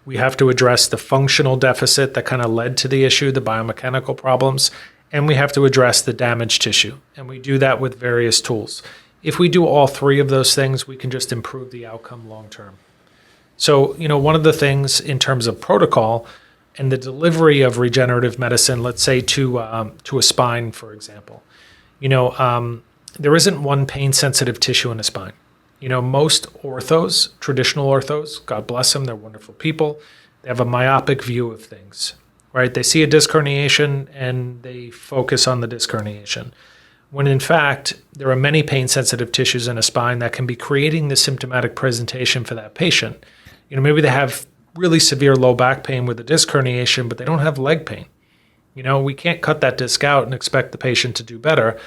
We have to address the functional deficit that kind of led to the issue, the biomechanical problems, and we have to address the damaged tissue. And we do that with various tools. If we do all three of those things, we can just improve the outcome long term. So, one of the things in terms of protocol and the delivery of regenerative medicine, let's say to a spine, for example, there isn't one pain-sensitive tissue in a spine. Most orthos, traditional orthos, God bless them, they're wonderful people. They have a myopic view of things, right? They see a disc herniation and they focus on the disc herniation. When in fact, there are many pain-sensitive tissues in a spine that can be creating the symptomatic presentation for that patient. Maybe they have really severe low back pain with a disc herniation, but they don't have leg pain. We can't cut that disc out and expect the patient to do better.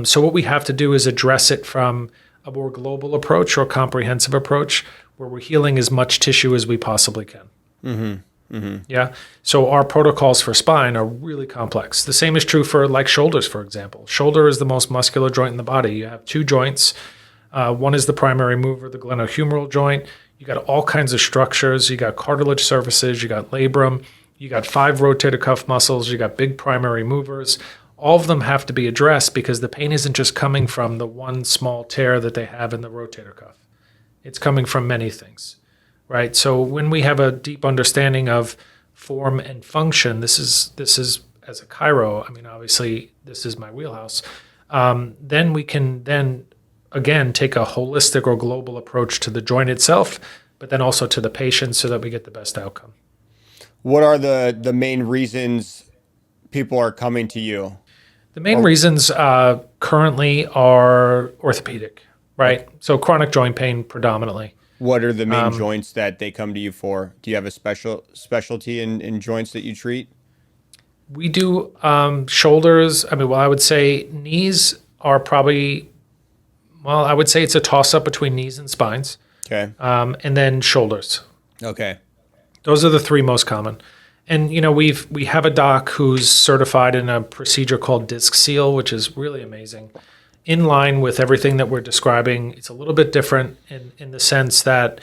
So what we have to do is address it from a more global approach or comprehensive approach where we're healing as much tissue as we possibly can. Mm-hmm. Mm-hmm. Yeah. So our protocols for spine are really complex. The same is true for like shoulders, for example. Shoulder is the most muscular joint in the body. You have two joints. One is the primary mover, the glenohumeral joint. You got all kinds of structures. You got cartilage surfaces. You got labrum. You got 5 rotator cuff muscles. You got big primary movers. All of them have to be addressed because the pain isn't just coming from the one small tear that they have in the rotator cuff. It's coming from many things, right? So when we have a deep understanding of form and function, this is as a chiro, obviously this is my wheelhouse, then we can then, again, take a holistic or global approach to the joint itself, but then also to the patient so that we get the best outcome. What are the main reasons people are coming to you? The main reasons currently are orthopedic, right? Okay. So chronic joint pain predominantly. What are the main joints that they come to you for? Do you have a specialty in joints that you treat? We do shoulders. I would say knees are probably, I would say it's a toss-up between knees and spines. Okay. And then shoulders. Okay. Those are the 3 most common. And, we have a doc who's certified in a procedure called disc seal, which is really amazing. In line with everything that we're describing, it's a little bit different in the sense that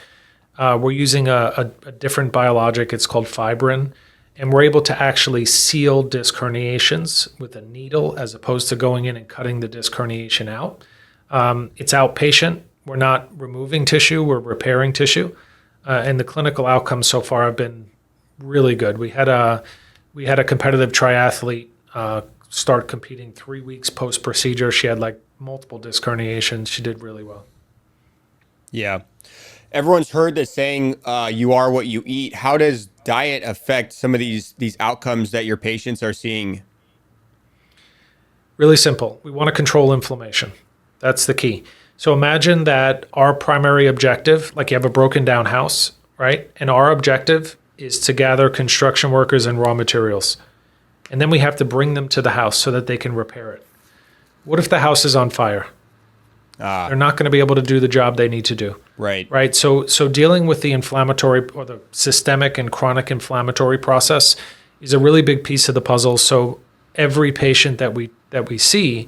we're using a different biologic. It's called fibrin. And we're able to actually seal disc herniations with a needle as opposed to going in and cutting the disc herniation out. It's outpatient. We're not removing tissue. We're repairing tissue. And the clinical outcomes so far have been really good. We had a competitive triathlete start competing 3 weeks post procedure. She had multiple disc herniations. She did really well. Yeah, everyone's heard the saying, "You are what you eat." How does diet affect some of these outcomes that your patients are seeing? Really simple. We want to control inflammation. That's the key. So imagine that our primary objective, like you have a broken down house, right? And our objective is to gather construction workers and raw materials. And then we have to bring them to the house so that they can repair it. What if the house is on fire? They're not going to be able to do the job they need to do. Right. Right. So dealing with the inflammatory or the systemic and chronic inflammatory process is a really big piece of the puzzle. So every patient that we see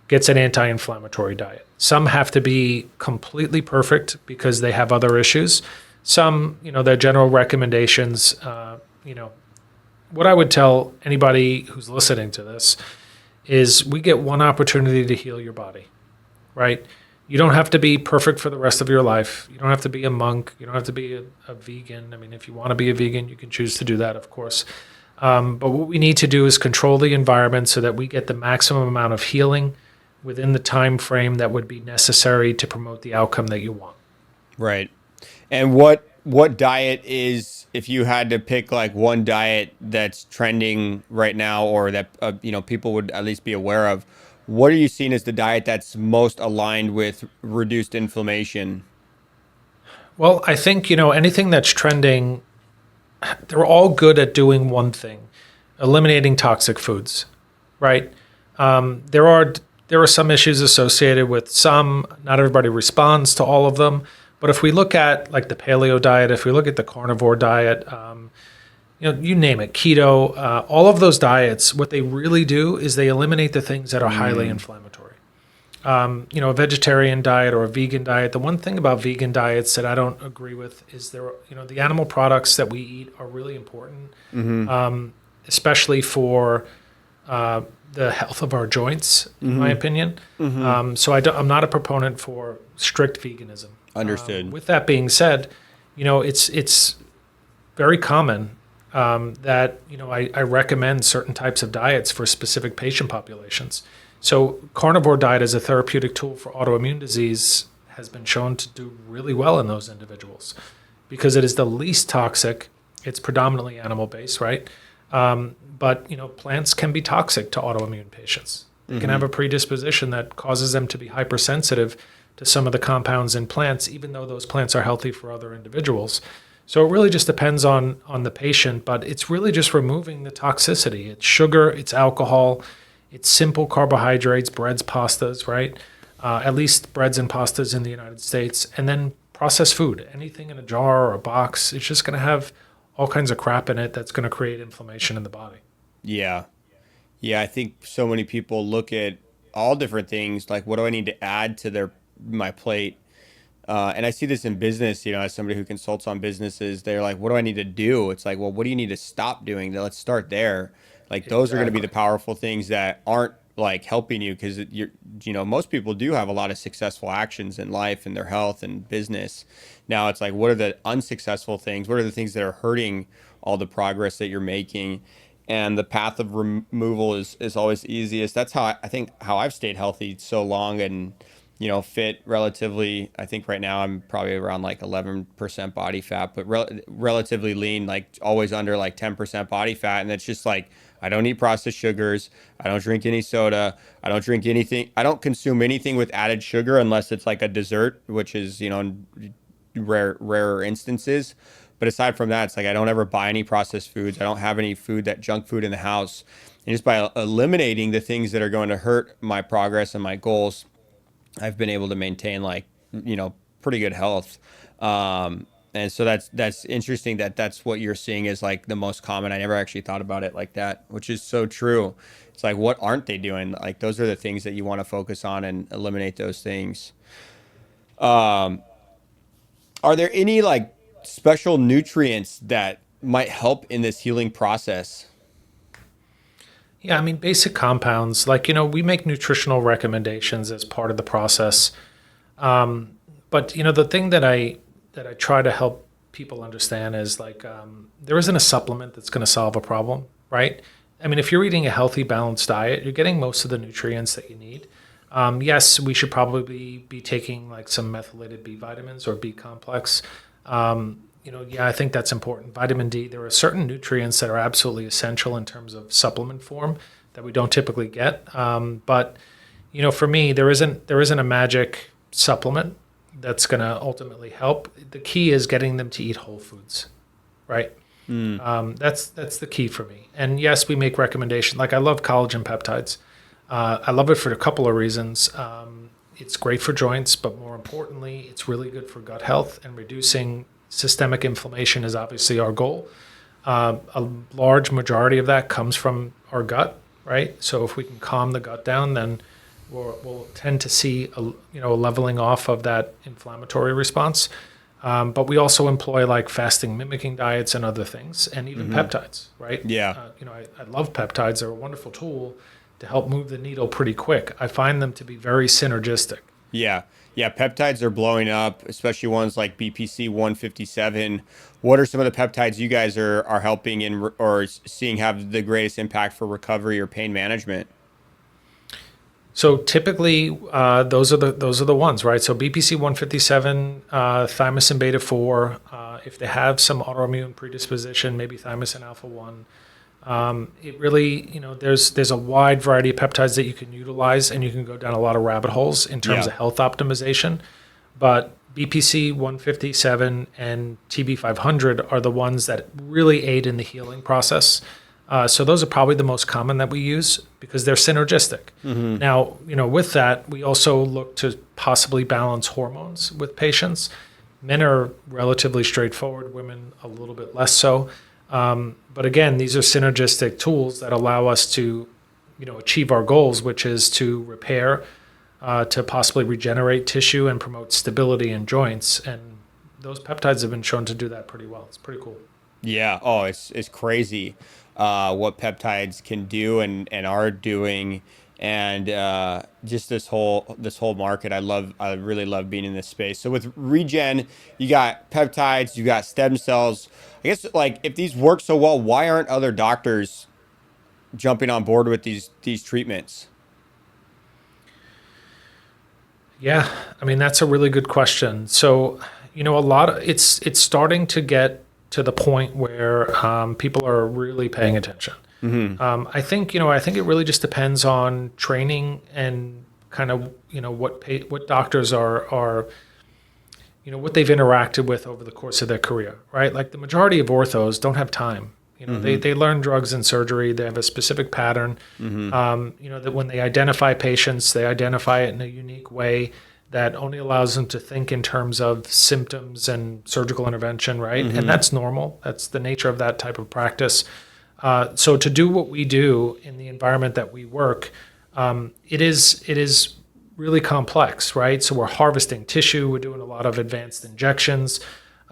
gets an anti-inflammatory diet. Some have to be completely perfect because they have other issues. Some, their general recommendations, what I would tell anybody who's listening to this is we get one opportunity to heal your body, right? You don't have to be perfect for the rest of your life. You don't have to be a monk. You don't have to be a vegan. If you want to be a vegan, you can choose to do that, of course. But what we need to do is control the environment so that we get the maximum amount of healing within the time frame that would be necessary to promote the outcome that you want. Right. And what diet is, if you had to pick one diet that's trending right now or that people would at least be aware of, what are you seeing as the diet that's most aligned with reduced inflammation? Well, I think, anything that's trending, they're all good at doing one thing, eliminating toxic foods, right? There are some issues associated with some. Not everybody responds to all of them. But if we look at the paleo diet, if we look at the carnivore diet, you name it, keto, all of those diets, what they really do is they eliminate the things that are highly inflammatory. A vegetarian diet or a vegan diet, the one thing about vegan diets that I don't agree with is the animal products that we eat are really important, especially for the health of our joints, in my opinion. So I'm not a proponent for strict veganism. Understood. With that being said, it's very common that I recommend certain types of diets for specific patient populations. So carnivore diet as a therapeutic tool for autoimmune disease has been shown to do really well in those individuals because it is the least toxic. It's predominantly animal based, right? But plants can be toxic to autoimmune patients. They can have a predisposition that causes them to be hypersensitive to some of the compounds in plants, even though those plants are healthy for other individuals. So it really just depends on the patient, but it's really just removing the toxicity. It's sugar, it's alcohol, it's simple carbohydrates, breads, pastas, right? At least breads and pastas in the United States, and then processed food. Anything in a jar or a box, it's just going to have all kinds of crap in it that's going to create inflammation in the body. Yeah. Yeah, I think so many people look at all different things, like what do I need to add to my plate? And I see this in business, as somebody who consults on businesses, they're like, what do I need to do? It's like, well, what do you need to stop doing? Let's start there. Like those are going to be the powerful things that aren't like helping you because most people do have a lot of successful actions in life and their health and business. Now it's like, what are the unsuccessful things? What are the things that are hurting all the progress that you're making? And the path of removal is always easiest. That's how I think how I've stayed healthy so long and fit relatively. I think right now I'm probably around like 11% body fat, but relatively lean, like always under like 10% body fat. And it's just like, I don't eat processed sugars. I don't drink any soda. I don't drink anything. I don't consume anything with added sugar unless it's like a dessert, which is, in rarer instances. But aside from that, it's like I don't ever buy any processed foods. I don't have any junk food in the house. And just by eliminating the things that are going to hurt my progress and my goals, I've been able to maintain pretty good health. And so that's interesting that's what you're seeing is like the most common. I never actually thought about it like that, which is so true. It's like, what aren't they doing? Like those are the things that you want to focus on and eliminate those things. Are there any like special nutrients that might help in this healing process? Yeah, I mean, basic compounds, like, we make nutritional recommendations as part of the process. But, the thing that I try to help people understand is like, there isn't a supplement that's going to solve a problem, right? I mean, if you're eating a healthy, balanced diet, you're getting most of the nutrients that you need. Yes, we should probably be taking like some methylated B vitamins or B complex. Yeah, I think that's important. Vitamin D, there are certain nutrients that are absolutely essential in terms of supplement form that we don't typically get. But for me, there isn't a magic supplement that's going to ultimately help. The key is getting them to eat whole foods, right? That's the key for me. And yes, we make recommendations. Like I love collagen peptides. I love it for a couple of reasons. It's great for joints, but more importantly, it's really good for gut health and reducing systemic inflammation is obviously our goal. A large majority of that comes from our gut, right? So if we can calm the gut down, then we'll tend to see a leveling off of that inflammatory response. But we also employ like fasting mimicking diets and other things, and even peptides, right? Yeah. I love peptides. They're a wonderful tool to help move the needle pretty quick. I find them to be very synergistic. Yeah. Yeah, peptides are blowing up, especially ones like BPC 157. What are some of the peptides you guys are helping in or seeing have the greatest impact for recovery or pain management? So typically, those are the ones, right? So BPC 157, thymosin beta 4. If they have some autoimmune predisposition, maybe thymosin alpha 1. It really, there's a wide variety of peptides that you can utilize, and you can go down a lot of rabbit holes in terms of health optimization. But BPC 157 and TB 500 are the ones that really aid in the healing process. So those are probably the most common that we use because they're synergistic. Now, with that, we also look to possibly balance hormones with patients. Men are relatively straightforward, women a little bit less so. But again, these are synergistic tools that allow us to, achieve our goals, which is to repair, to possibly regenerate tissue and promote stability in joints. And those peptides have been shown to do that pretty well. It's pretty cool. Yeah. Oh, it's crazy what peptides can do and are doing. and just this whole market. I really love being in this space. So with regen, you got peptides, you got stem cells. I guess like if these work so well, why aren't other doctors jumping on board with these treatments? Yeah, I mean that's a really good question. So, a lot of it's starting to get to the point where people are really paying attention. I think it really just depends on training and kind of what doctors are what they've interacted with over the course of their career, right? Like the majority of orthos don't have time. They learn drugs and surgery. They have a specific pattern. That when they identify patients, they identify it in a unique way that only allows them to think in terms of symptoms and surgical intervention, right? And that's normal. That's the nature of that type of practice. So to do what we do in the environment that we work, it is really complex, right? So we're harvesting tissue. We're doing a lot of advanced injections.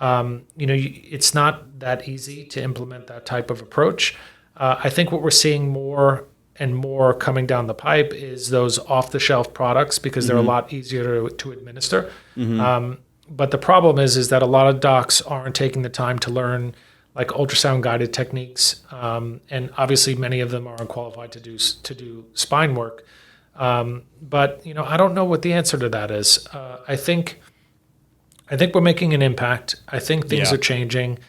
It's not that easy to implement that type of approach. I think what we're seeing more and more coming down the pipe is those off-the-shelf products because they're a lot easier to administer. But the problem is that a lot of docs aren't taking the time to learn like ultrasound-guided techniques, and obviously many of them are unqualified to do spine work. But I don't know what the answer to that is. I think we're making an impact. I think things are changing.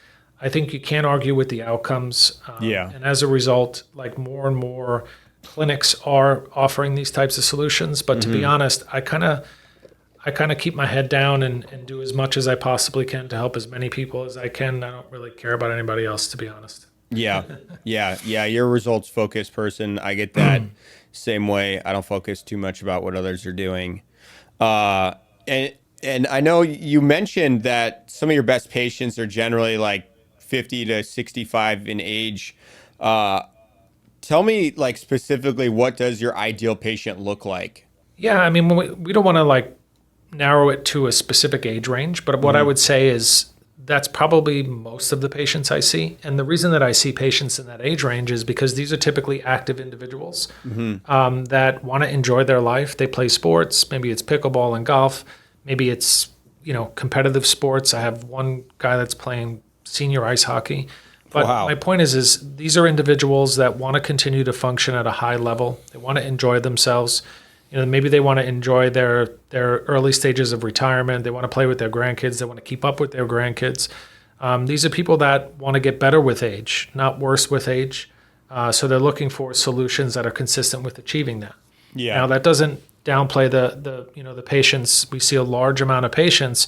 I think you can't argue with the outcomes. And as a result, like more and more clinics are offering these types of solutions. But to be honest, I kind of keep my head down and do as much as I possibly can to help as many people as I can. I don't really care about anybody else, to be honest. Yeah. You're a results focused person. I get that same way. I don't focus too much about what others are doing. And I know you mentioned that some of your best patients are generally like 50 to 65 in age. Tell me like specifically, what does your ideal patient look like? Yeah, I mean, we don't want to like narrow it to a specific age range, but what I would say is that's probably most of the patients I see. And the reason that I see patients in that age range is because these are typically active individuals that want to enjoy their life. They play sports. Maybe it's pickleball and golf. Maybe it's, competitive sports. I have one guy that's playing senior ice hockey. But my point is these are individuals that want to continue to function at a high level. They want to enjoy themselves. Maybe they want to enjoy their early stages of retirement. They want to play with their grandkids. They want to keep up with their grandkids. These are people that want to get better with age, not worse with age. So they're looking for solutions that are consistent with achieving that. Yeah. Now that doesn't downplay the patients. We see a large amount of patients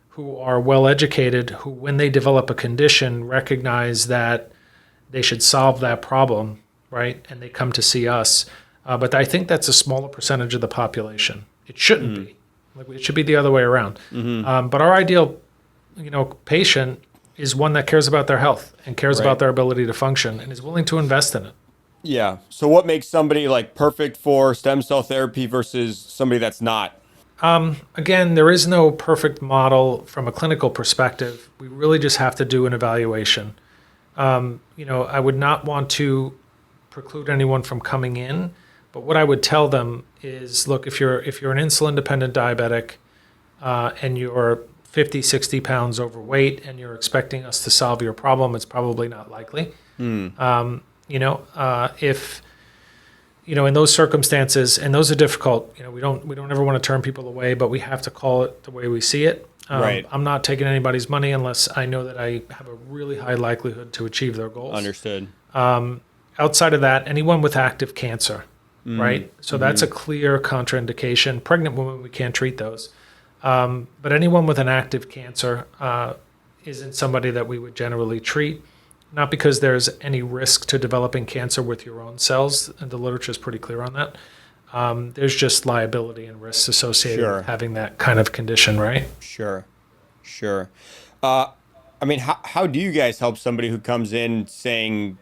who are well educated, who when they develop a condition recognize that they should solve that problem, right? And they come to see us. But I think that's a smaller percentage of the population. It shouldn't be. Like, it should be the other way around. But our ideal, patient is one that cares about their health and cares about their ability to function and is willing to invest in it. Yeah. So what makes somebody like perfect for stem cell therapy versus somebody that's not? Again, there is no perfect model from a clinical perspective. We really just have to do an evaluation. I would not want to preclude anyone from coming in, but what I would tell them is, look, if you're an insulin-dependent diabetic and you're 50, 60 pounds overweight and you're expecting us to solve your problem, it's probably not likely. If in those circumstances, and those are difficult, we don't ever want to turn people away, but we have to call it the way we see it. I'm not taking anybody's money unless I know that I have a really high likelihood to achieve their goals. Understood. Outside of that, anyone with active cancer, right? So that's a clear contraindication. Pregnant women, we can't treat those. But anyone with an active cancer isn't somebody that we would generally treat. Not because there's any risk to developing cancer with your own cells, and the literature is pretty clear on that. There's just liability and risks associated with having that kind of condition, right? Sure. I mean, how do you guys help somebody who comes in saying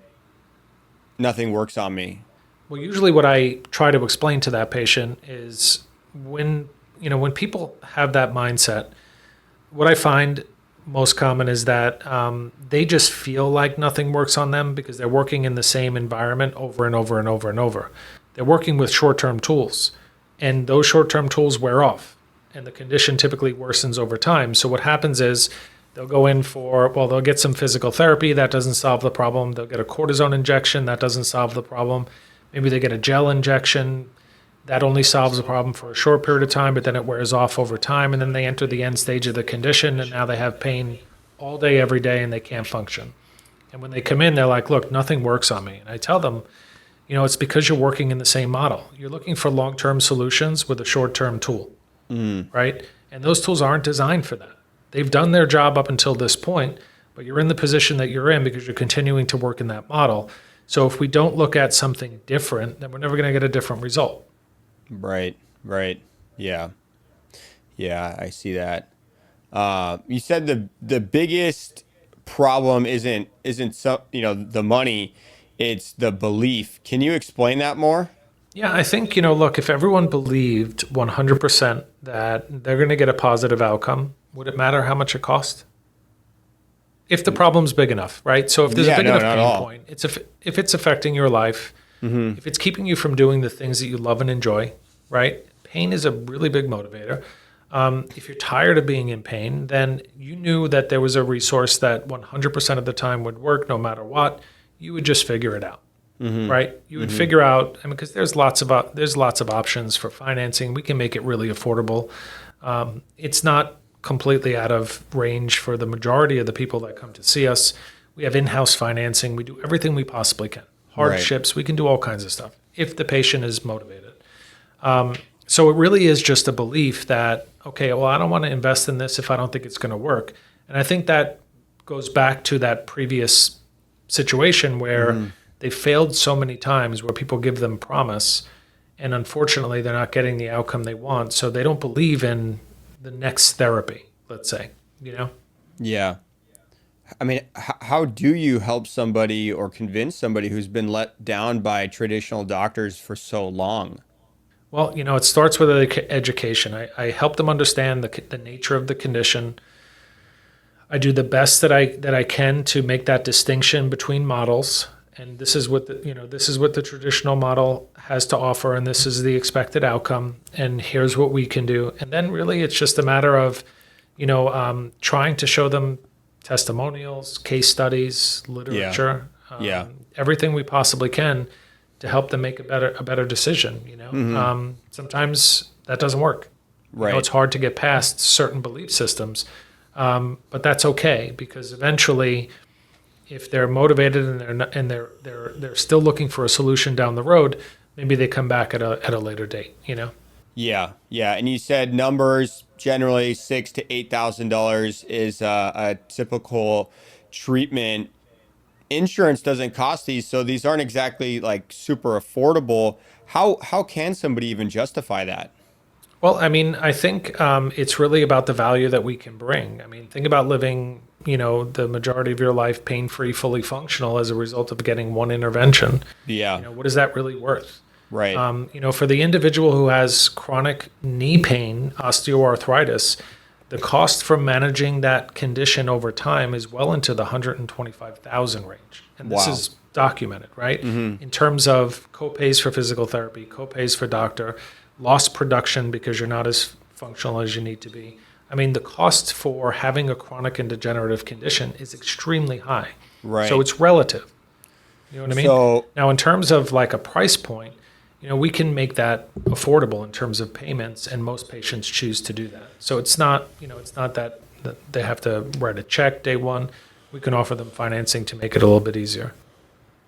nothing works on me? Well, usually what I try to explain to that patient is when people have that mindset, what I find most common is that they just feel like nothing works on them because they're working in the same environment over and over and over and over. they're working with short-term tools, and those short-term tools wear off, and the condition typically worsens over time. So what happens is they'll go in for, well, they'll get some physical therapy. That doesn't solve the problem. They'll get a cortisone injection. That doesn't solve the problem. Maybe they get a gel injection. That only solves the problem for a short period of time, but then it wears off over time, and then they enter the end stage of the condition, and now they have pain all day, every day, and they can't function. And when they come in, they're like, look, nothing works on me. And I tell them, it's because you're working in the same model. You're looking for long-term solutions with a short-term tool, right? And those tools aren't designed for that. They've done their job up until this point, but you're in the position that you're in because you're continuing to work in that model. So if we don't look at something different, then we're never going to get a different result. Right. Yeah, I see that. You said the biggest problem isn't the money, it's the belief. Can you explain that more? Yeah, I think, look, if everyone believed 100% that they're going to get a positive outcome, would it matter how much it costs? If the problem's big enough, right? So if there's a big enough pain point, if it's affecting your life, if it's keeping you from doing the things that you love and enjoy, right? Pain is a really big motivator. If you're tired of being in pain, then you knew that there was a resource that 100% of the time would work no matter what. You would just figure it out, right? You would figure out, because there's lots of options for financing. We can make it really affordable. It's not completely out of range for the majority of the people that come to see us. We have in-house financing. We do everything we possibly can. Hardships, we can do all kinds of stuff if the patient is motivated. So it really is just a belief that, okay, well, I don't want to invest in this if I don't think it's going to work. And I think that goes back to that previous situation where they failed so many times, where people give them promise, and unfortunately they're not getting the outcome they want. So they don't believe in the next therapy, let's say, Yeah. I mean, how do you help somebody or convince somebody who's been let down by traditional doctors for so long? Well, it starts with education. I help them understand the nature of the condition. I do the best that I can to make that distinction between models, and this is what the traditional model has to offer, and this is the expected outcome, and here's what we can do. And then really, it's just a matter of, trying to show them testimonials, case studies, literature, everything we possibly can to help them make a better decision. Sometimes that doesn't work. Right. It's hard to get past certain belief systems, but that's okay, because eventually, if they're motivated and they're still looking for a solution down the road, maybe they come back at a later date. Yeah. And you said numbers generally $6,000 to $8,000 is a typical treatment. Insurance doesn't cost these, so these aren't exactly like super affordable. How can somebody even justify that? Well, I think it's really about the value that we can bring. Think about living, the majority of your life pain-free, fully functional as a result of getting one intervention. Yeah. What is that really worth? Right. For the individual who has chronic knee pain, osteoarthritis, the cost for managing that condition over time is well into the $125,000 range. And this is documented, right? In terms of copays for physical therapy, copays for doctor, lost production because you're not as functional as you need to be. The cost for having a chronic and degenerative condition is extremely high. Right. So it's relative. You know what I mean? So, now, in terms of like a price point, we can make that affordable in terms of payments, and most patients choose to do that. So it's not, it's not that they have to write a check day one. We can offer them financing to make it a little bit easier.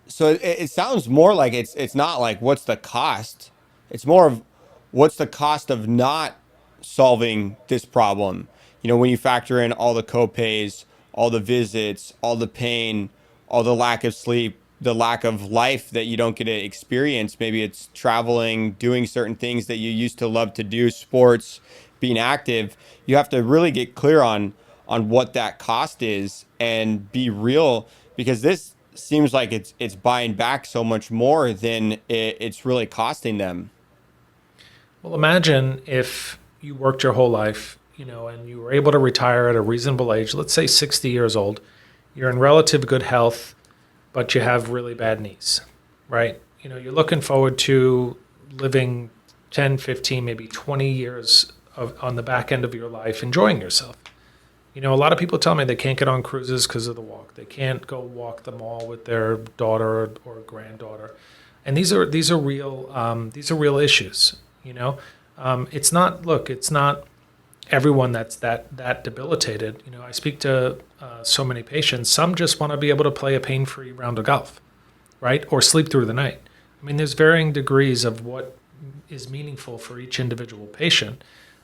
So it sounds more like it's not like what's the cost. It's more of what's the cost of not solving this problem. When you factor in all the copays, all the visits, all the pain, all the lack of sleep, the lack of life that you don't get to experience. Maybe it's traveling, doing certain things that you used to love to do, sports, being active. You have to really get clear on what that cost is and be real, because this seems like it's buying back so much more than it's really costing them. Well, imagine if you worked your whole life, and you were able to retire at a reasonable age, let's say 60 years old. You're in relative good health, but you have really bad knees, right? you're looking forward to living 10, 15, maybe 20 years on the back end of your life, enjoying yourself. A lot of people tell me they can't get on cruises because of the walk. They can't go walk the mall with their daughter or granddaughter, and these are real issues. It's not everyone that's that debilitated. I speak to so many patients. Some just want to be able to play a pain-free round of golf, right, or sleep through the night. There's varying degrees of what is meaningful for each individual patient.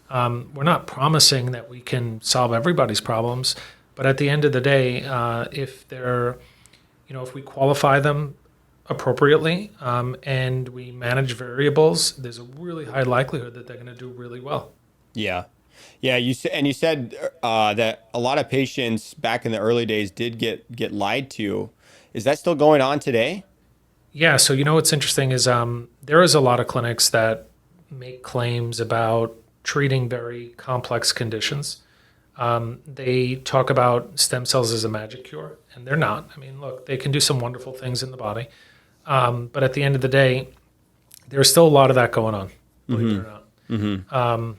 We're not promising that we can solve everybody's problems, but at the end of the day, if we qualify them appropriately and we manage variables, there's a really high likelihood that they're going to do really well. Yeah. You said that a lot of patients back in the early days did get lied to. Is that still going on today? Yeah. So what's interesting is there is a lot of clinics that make claims about treating very complex conditions. They talk about stem cells as a magic cure, and they're not. Look, they can do some wonderful things in the body, but at the end of the day, there's still a lot of that going on, believe it or not. Mm-hmm.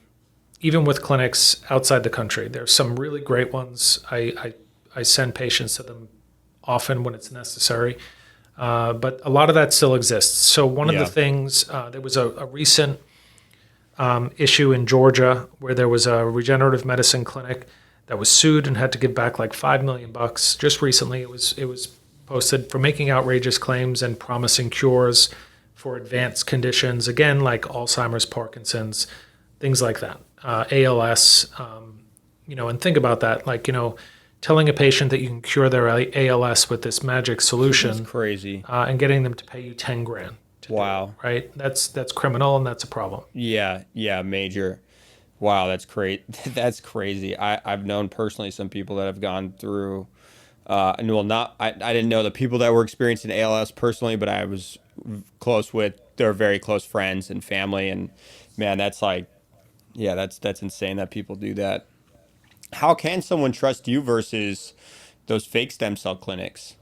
Even with clinics outside the country, there's some really great ones. I send patients to them often when it's necessary, but a lot of that still exists. So one of the things, there was a recent issue in Georgia where there was a regenerative medicine clinic that was sued and had to give back like $5 million. Just recently, it was posted for making outrageous claims and promising cures for advanced conditions, again, like Alzheimer's, Parkinson's, things like that, ALS, and think about that, telling a patient that you can cure their ALS with this magic solution. That's crazy. And getting them to pay you $10,000. Wow. Right? That's criminal, and that's a problem. Yeah, major. Wow, that's crazy. That's crazy. I've known personally some people that have gone through I didn't know the people that were experiencing ALS personally, but I was close with their very close friends and family, and man, that's insane that people do that. How can someone trust you versus those fake stem cell clinics?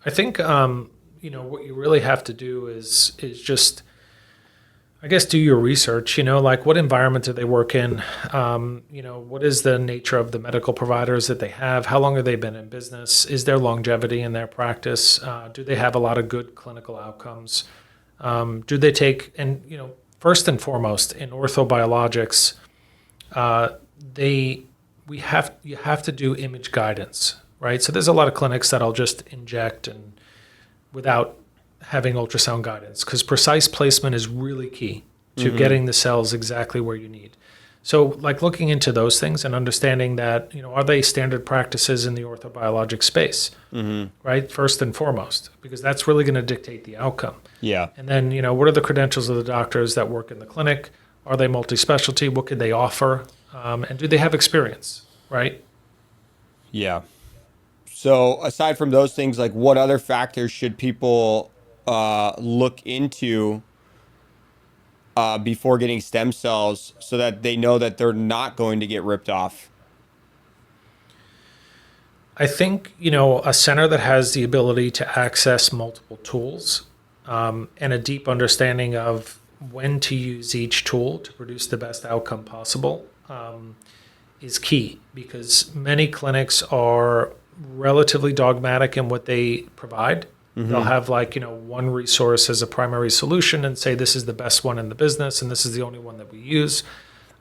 I think what you really have to do is just, I guess, do your research. What environment do they work in? What is the nature of the medical providers that they have? How long have they been in business? Is there longevity in their practice? Do they have a lot of good clinical outcomes? Do they take, and first and foremost in orthobiologics, you have to do image guidance, right? So there's a lot of clinics that'll just inject and without having ultrasound guidance, because precise placement is really key to getting the cells exactly where you need. So looking into those things and understanding that, are they standard practices in the orthobiologic space, right? First and foremost, because that's really going to dictate the outcome. Yeah. And then, what are the credentials of the doctors that work in the clinic? Are they multi-specialty? What could they offer? And do they have experience, right? Yeah. So aside from those things, what other factors should people look into before getting stem cells so that they know that they're not going to get ripped off? I think, a center that has the ability to access multiple tools and a deep understanding of when to use each tool to produce the best outcome possible is key, because many clinics are relatively dogmatic in what they provide. They'll have one resource as a primary solution and say this is the best one in the business and this is the only one that we use.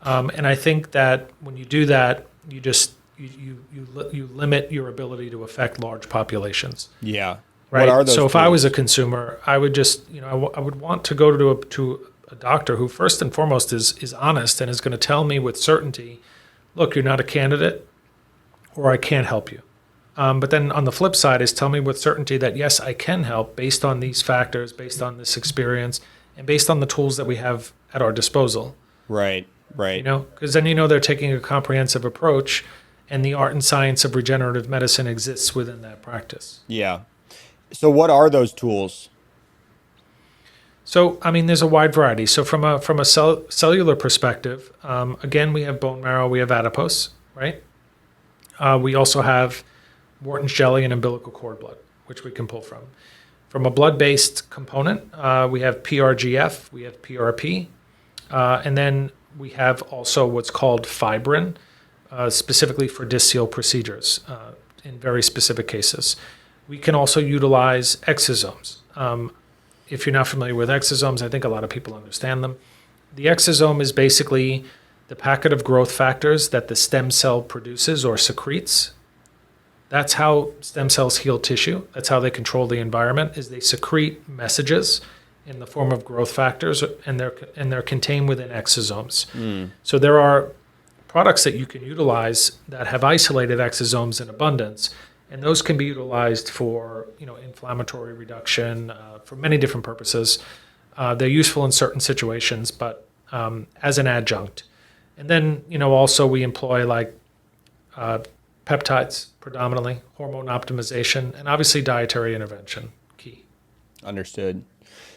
And I think that when you do that, you limit your ability to affect large populations. Yeah. Right. What are those so if tools? I was a consumer, I would just I would want to go to a doctor who first and foremost is honest and is going to tell me with certainty, look, you're not a candidate, or I can't help you. But then on the flip side is tell me with certainty that, yes, I can help based on these factors, based on this experience, and based on the tools that we have at our disposal. Right. Because then they're taking a comprehensive approach, and the art and science of regenerative medicine exists within that practice. Yeah. So what are those tools? So, there's a wide variety. So from a cellular perspective, again, we have bone marrow, we have adipose, right? We also have Wharton's jelly and umbilical cord blood, which we can pull from. From a blood-based component, we have PRGF, we have PRP, and then we have also what's called fibrin, specifically for disc seal procedures in very specific cases. We can also utilize exosomes. If you're not familiar with exosomes, I think a lot of people understand them. The exosome is basically the packet of growth factors that the stem cell produces or secretes. That's how stem cells heal tissue. That's how they control the environment, is they secrete messages in the form of growth factors, and they're contained within exosomes. So there are products that you can utilize that have isolated exosomes in abundance, and those can be utilized for inflammatory reduction, for many different purposes. They're useful in certain situations, but as an adjunct. And then also we employ like peptides predominantly, hormone optimization, and obviously dietary intervention key. Understood.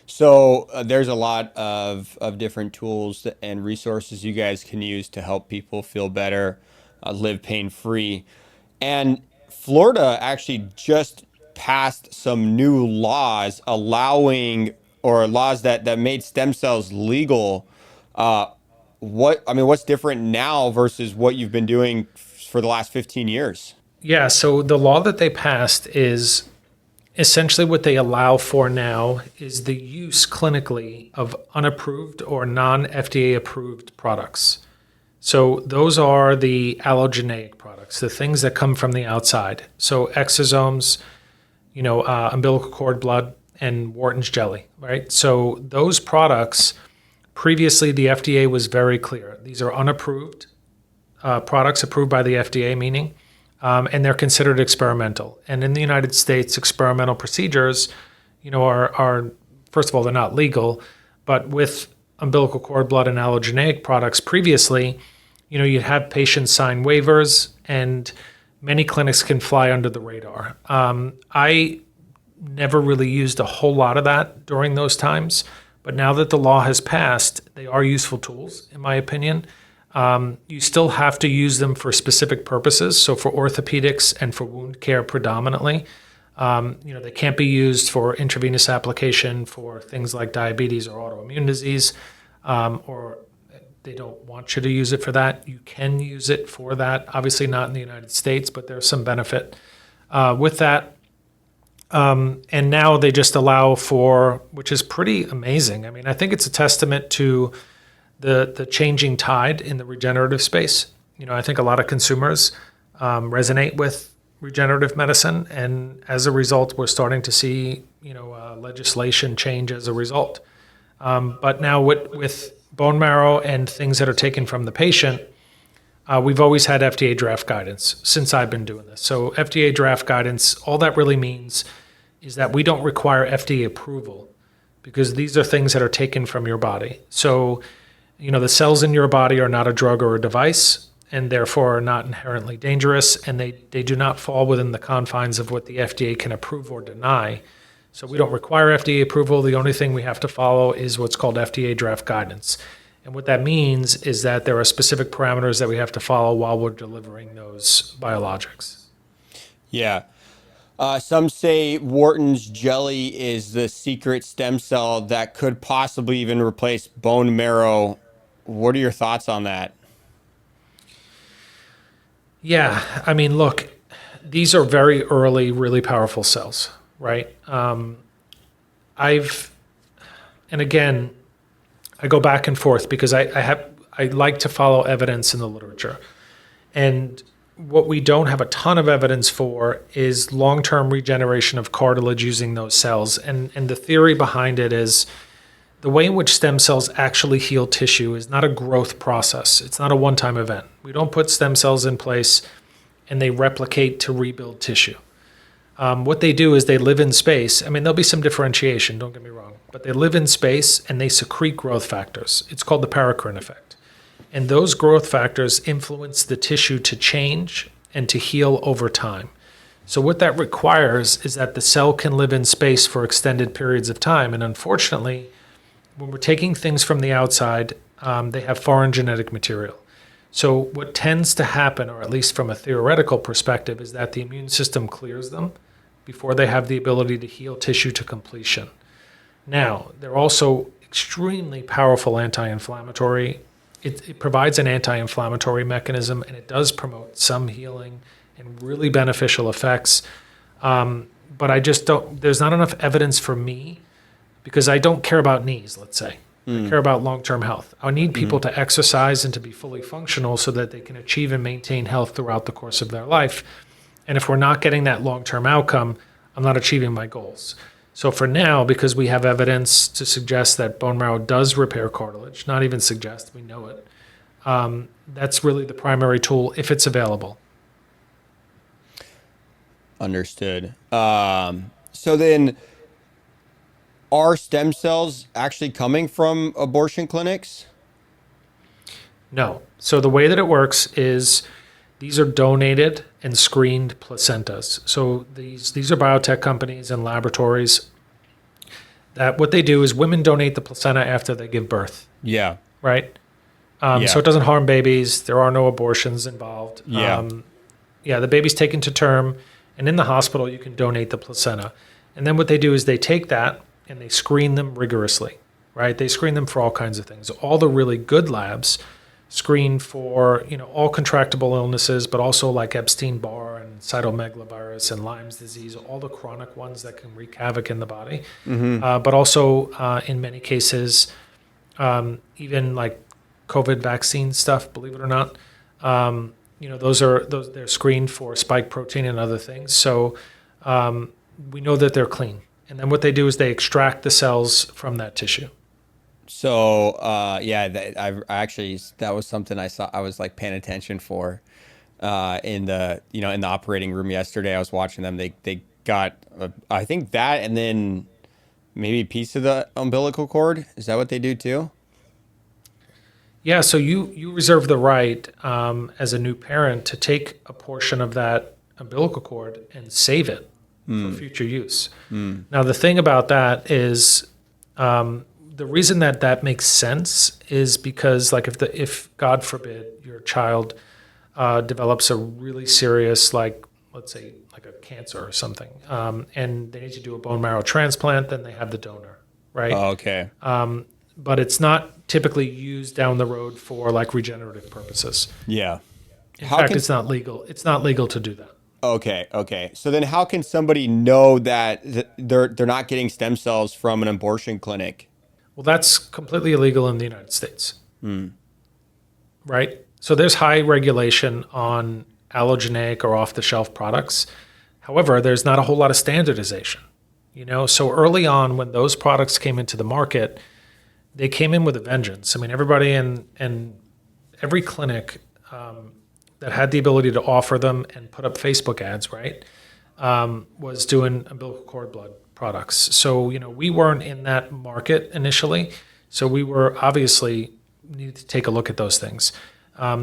So there's a lot of different tools and resources you guys can use to help people feel better, live pain-free. And Florida actually just passed some new laws allowing, or laws that made stem cells legal. What's different now versus what you've been doing for the last 15 years? Yeah, so the law that they passed is essentially what they allow for now is the use clinically of unapproved or non-FDA approved products. So those are the allogeneic products, the things that come from the outside. So exosomes, umbilical cord blood, and Wharton's jelly, right? So those products, previously the FDA was very clear. These are unapproved products, approved by the FDA, meaning, and they're considered experimental. And in the United States, experimental procedures, are first of all, they're not legal, but with umbilical cord blood and allogeneic products previously, you'd have patients sign waivers, and many clinics can fly under the radar. I never really used a whole lot of that during those times, but now that the law has passed, they are useful tools, in my opinion. You still have to use them for specific purposes. So for orthopedics and for wound care predominantly, they can't be used for intravenous application for things like diabetes or autoimmune disease, or they don't want you to use it for that. You can use it for that, obviously not in the United States, but there's some benefit with that. And now they just allow for, which is pretty amazing. I mean, I think it's a testament to the changing tide in the regenerative space. I think a lot of consumers resonate with regenerative medicine, and as a result, we're starting to see legislation change as a result. But now with bone marrow and things that are taken from the patient, we've always had FDA draft guidance since I've been doing this. So FDA draft guidance, all that really means is that we don't require FDA approval because these are things that are taken from your body. So the cells in your body are not a drug or a device, and therefore are not inherently dangerous, and they do not fall within the confines of what the FDA can approve or deny. So we don't require FDA approval. The only thing we have to follow is what's called FDA draft guidance. And what that means is that there are specific parameters that we have to follow while we're delivering those biologics. Yeah. Some say Wharton's jelly is the secret stem cell that could possibly even replace bone marrow. What are your thoughts on that? Yeah, I mean, look, these are very early, really powerful cells, right? And again, I go back and forth because I like to follow evidence in the literature. And what we don't have a ton of evidence for is long-term regeneration of cartilage using those cells. And the theory behind it is the way in which stem cells actually heal tissue is not a growth process. It's not a one-time event. We don't put stem cells in place and they replicate to rebuild tissue. What they do is they live in space. I mean, there'll be some differentiation, don't get me wrong, but they live in space and they secrete growth factors. It's called the paracrine effect. And those growth factors influence the tissue to change and to heal over time. So what that requires is that the cell can live in space for extended periods of time. And unfortunately, when we're taking things from the outside, they have foreign genetic material. So what tends to happen, or at least from a theoretical perspective, is that the immune system clears them before they have the ability to heal tissue to completion. Now, they're also extremely powerful anti-inflammatory. It provides an anti-inflammatory mechanism, and it does promote some healing and really beneficial effects. But I just don't, there's not enough evidence for me, because I don't care about knees, let's say. I care about long-term health. I need people to exercise and to be fully functional so that they can achieve and maintain health throughout the course of their life. And if we're not getting that long-term outcome, I'm not achieving my goals. So for now, because we have evidence to suggest that bone marrow does repair cartilage, not even suggest, we know it, that's really the primary tool if it's available. Understood. So then, are stem cells actually coming from abortion clinics? No. So the way that it works is these are donated and screened placentas. So these are biotech companies and laboratories that what they do is women donate the placenta after they give birth, Yeah. right? Yeah. So it doesn't harm babies. There are no abortions involved. Yeah. The baby's taken to term, and in the hospital you can donate the placenta. And then what they do is they take that and they screen them rigorously, right? They screen them for all kinds of things. All the really good labs screen for, all contractable illnesses, but also like Epstein-Barr and cytomegalovirus and Lyme's disease, all the chronic ones that can wreak havoc in the body. But also in many cases, even like COVID vaccine stuff, believe it or not, those they're screened for spike protein and other things. So we know that they're clean. And then what they do is they extract the cells from that tissue. So that was something I saw. I was like paying attention for in the operating room yesterday. I was watching them. They got I think that, and then maybe a piece of the umbilical cord. Is that what they do too? Yeah. So you reserve the right as a new parent to take a portion of that umbilical cord and save it for future use. Now the thing about that is. The reason that makes sense is because, like, if God forbid your child develops a really serious, like, let's say, like a cancer or something, and they need to do a bone marrow transplant, then they have the donor, right? Oh, okay. But it's not typically used down the road for like regenerative purposes. Yeah. In fact, it's not legal. It's not legal to do that. Okay. So then, how can somebody know that they're not getting stem cells from an abortion clinic? Well, that's completely illegal in the United States, right? So there's high regulation on allogenic or off-the-shelf products. However, there's not a whole lot of standardization, So early on, when those products came into the market, they came in with a vengeance. I mean, everybody in every clinic that had the ability to offer them and put up Facebook ads, right, was doing umbilical cord blood products. So, we weren't in that market initially. So we were obviously needed to take a look at those things.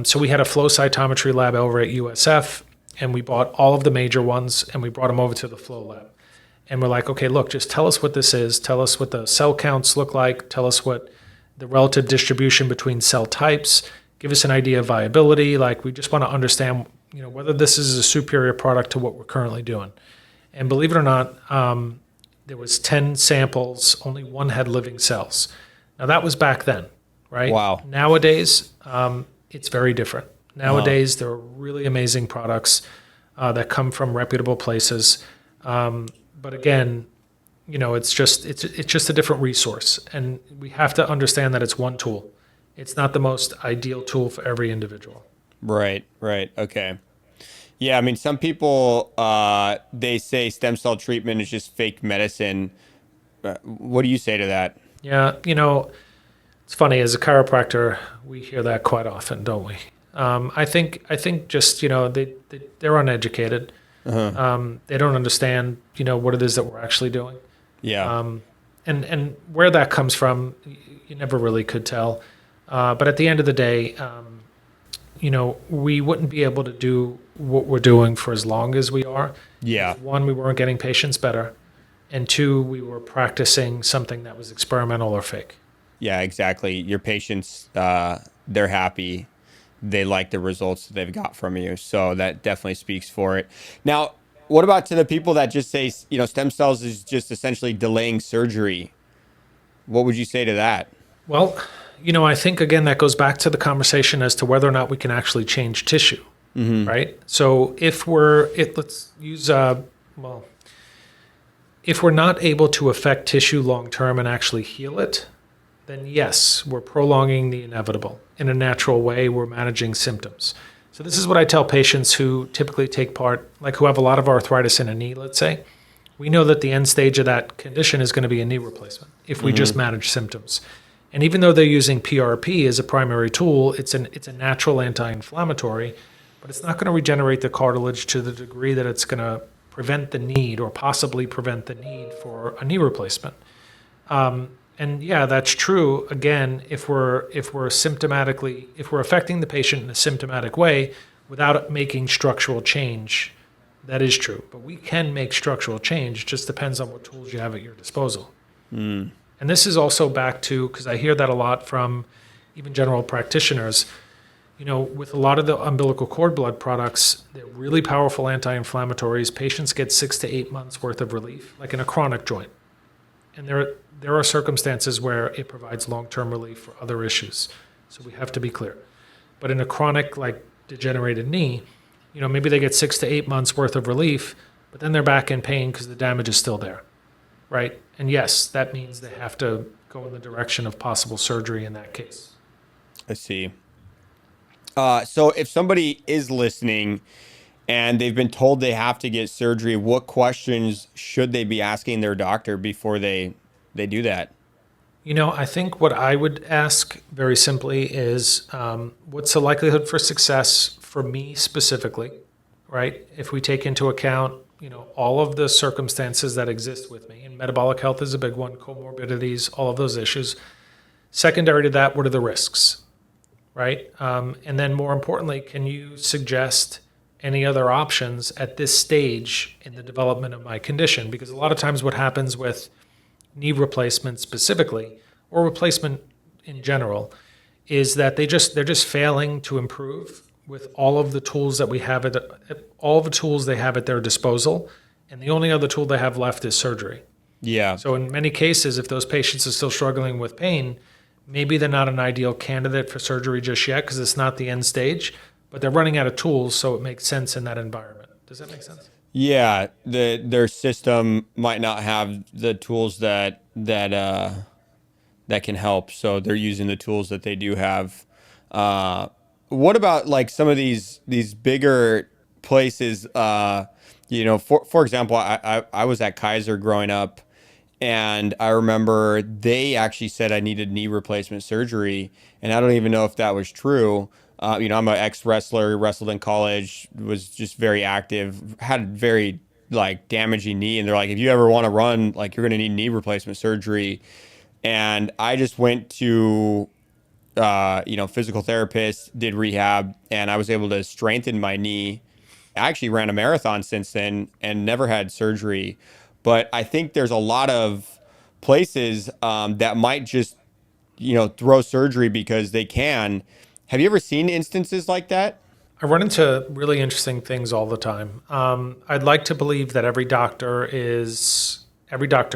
So we had a flow cytometry lab over at USF, and we bought all of the major ones and we brought them over to the flow lab. And we're like, okay, look, just tell us what this is. Tell us what the cell counts look like. Tell us what the relative distribution between cell types. Give us an idea of viability. Like, we just want to understand, whether this is a superior product to what we're currently doing. And believe it or not, there was 10 samples, only one had living cells. Now that was back then, right? Wow. Nowadays, it's very different. Nowadays, there are really amazing products that come from reputable places. But again, it's just a different resource, and we have to understand that it's one tool. It's not the most ideal tool for every individual. Right. Okay. Yeah, I mean, some people, they say stem cell treatment is just fake medicine. What do you say to that? Yeah, it's funny, as a chiropractor, we hear that quite often, don't we? I think just, they're uneducated. They don't understand, what it is that we're actually doing. Yeah. And where that comes from, you never really could tell. But at the end of the day, we wouldn't be able to do what we're doing for as long as we are. Yeah. One, we weren't getting patients better. And two, we were practicing something that was experimental or fake. Yeah, exactly. Your patients, they're happy. They like the results that they've got from you. So that definitely speaks for it. Now, what about to the people that just say, stem cells is just essentially delaying surgery? What would you say to that? Well, I think again that goes back to the conversation as to whether or not we can actually change tissue, right? So let's use if we're not able to affect tissue long term and actually heal it, then yes, we're prolonging the inevitable. In a natural way, we're managing symptoms. So this is what I tell patients who typically take part, like who have a lot of arthritis in a knee, let's say. We know that the end stage of that condition is going to be a knee replacement if we just manage symptoms. And even though they're using PRP as a primary tool, it's a natural anti-inflammatory, but it's not going to regenerate the cartilage to the degree that it's going to prevent the need or possibly prevent the need for a knee replacement. And yeah, that's true. Again, if we're affecting the patient in a symptomatic way without making structural change, that is true. But we can make structural change. Just depends on what tools you have at your disposal. And this is also back to, because I hear that a lot from even general practitioners, with a lot of the umbilical cord blood products, they're really powerful anti-inflammatories. Patients get 6 to 8 months worth of relief, like in a chronic joint. And there are circumstances where it provides long-term relief for other issues. So we have to be clear. But in a chronic, like degenerated knee, maybe they get 6 to 8 months worth of relief, but then they're back in pain because the damage is still there, right? And yes, that means they have to go in the direction of possible surgery in that case. I see. So if somebody is listening and they've been told they have to get surgery, what questions should they be asking their doctor before they do that? I think what I would ask very simply is what's the likelihood for success for me specifically, right? If we take into account, all of the circumstances that exist with me, and metabolic health is a big one, comorbidities, all of those issues. Secondary to that, what are the risks, right? And then more importantly, can you suggest any other options at this stage in the development of my condition? Because a lot of times what happens with knee replacement specifically, or replacement in general, is that they're just failing to improve with all of the tools that we have all the tools they have at their disposal, and the only other tool they have left is surgery. Yeah. So in many cases, if those patients are still struggling with pain, maybe they're not an ideal candidate for surgery just yet because it's not the end stage, but they're running out of tools, so it makes sense in that environment. Does that make sense? Yeah, their system might not have the tools that can help, so they're using the tools that they do have. What about like some of these bigger places? For example, I was at Kaiser growing up, and I remember they actually said I needed knee replacement surgery, and I don't even know if that was true. I'm an ex-wrestler, wrestled in college, was just very active, had a very like damaging knee, and they're like, if you ever want to run, like you're going to need knee replacement surgery. And I just went to physical therapist, did rehab, and I was able to strengthen my knee. I actually ran a marathon since then and never had surgery. But I think there's a lot of places that might just, throw surgery because they can. Have you ever seen instances like that? I run into really interesting things all the time. I'd like to believe that every doctor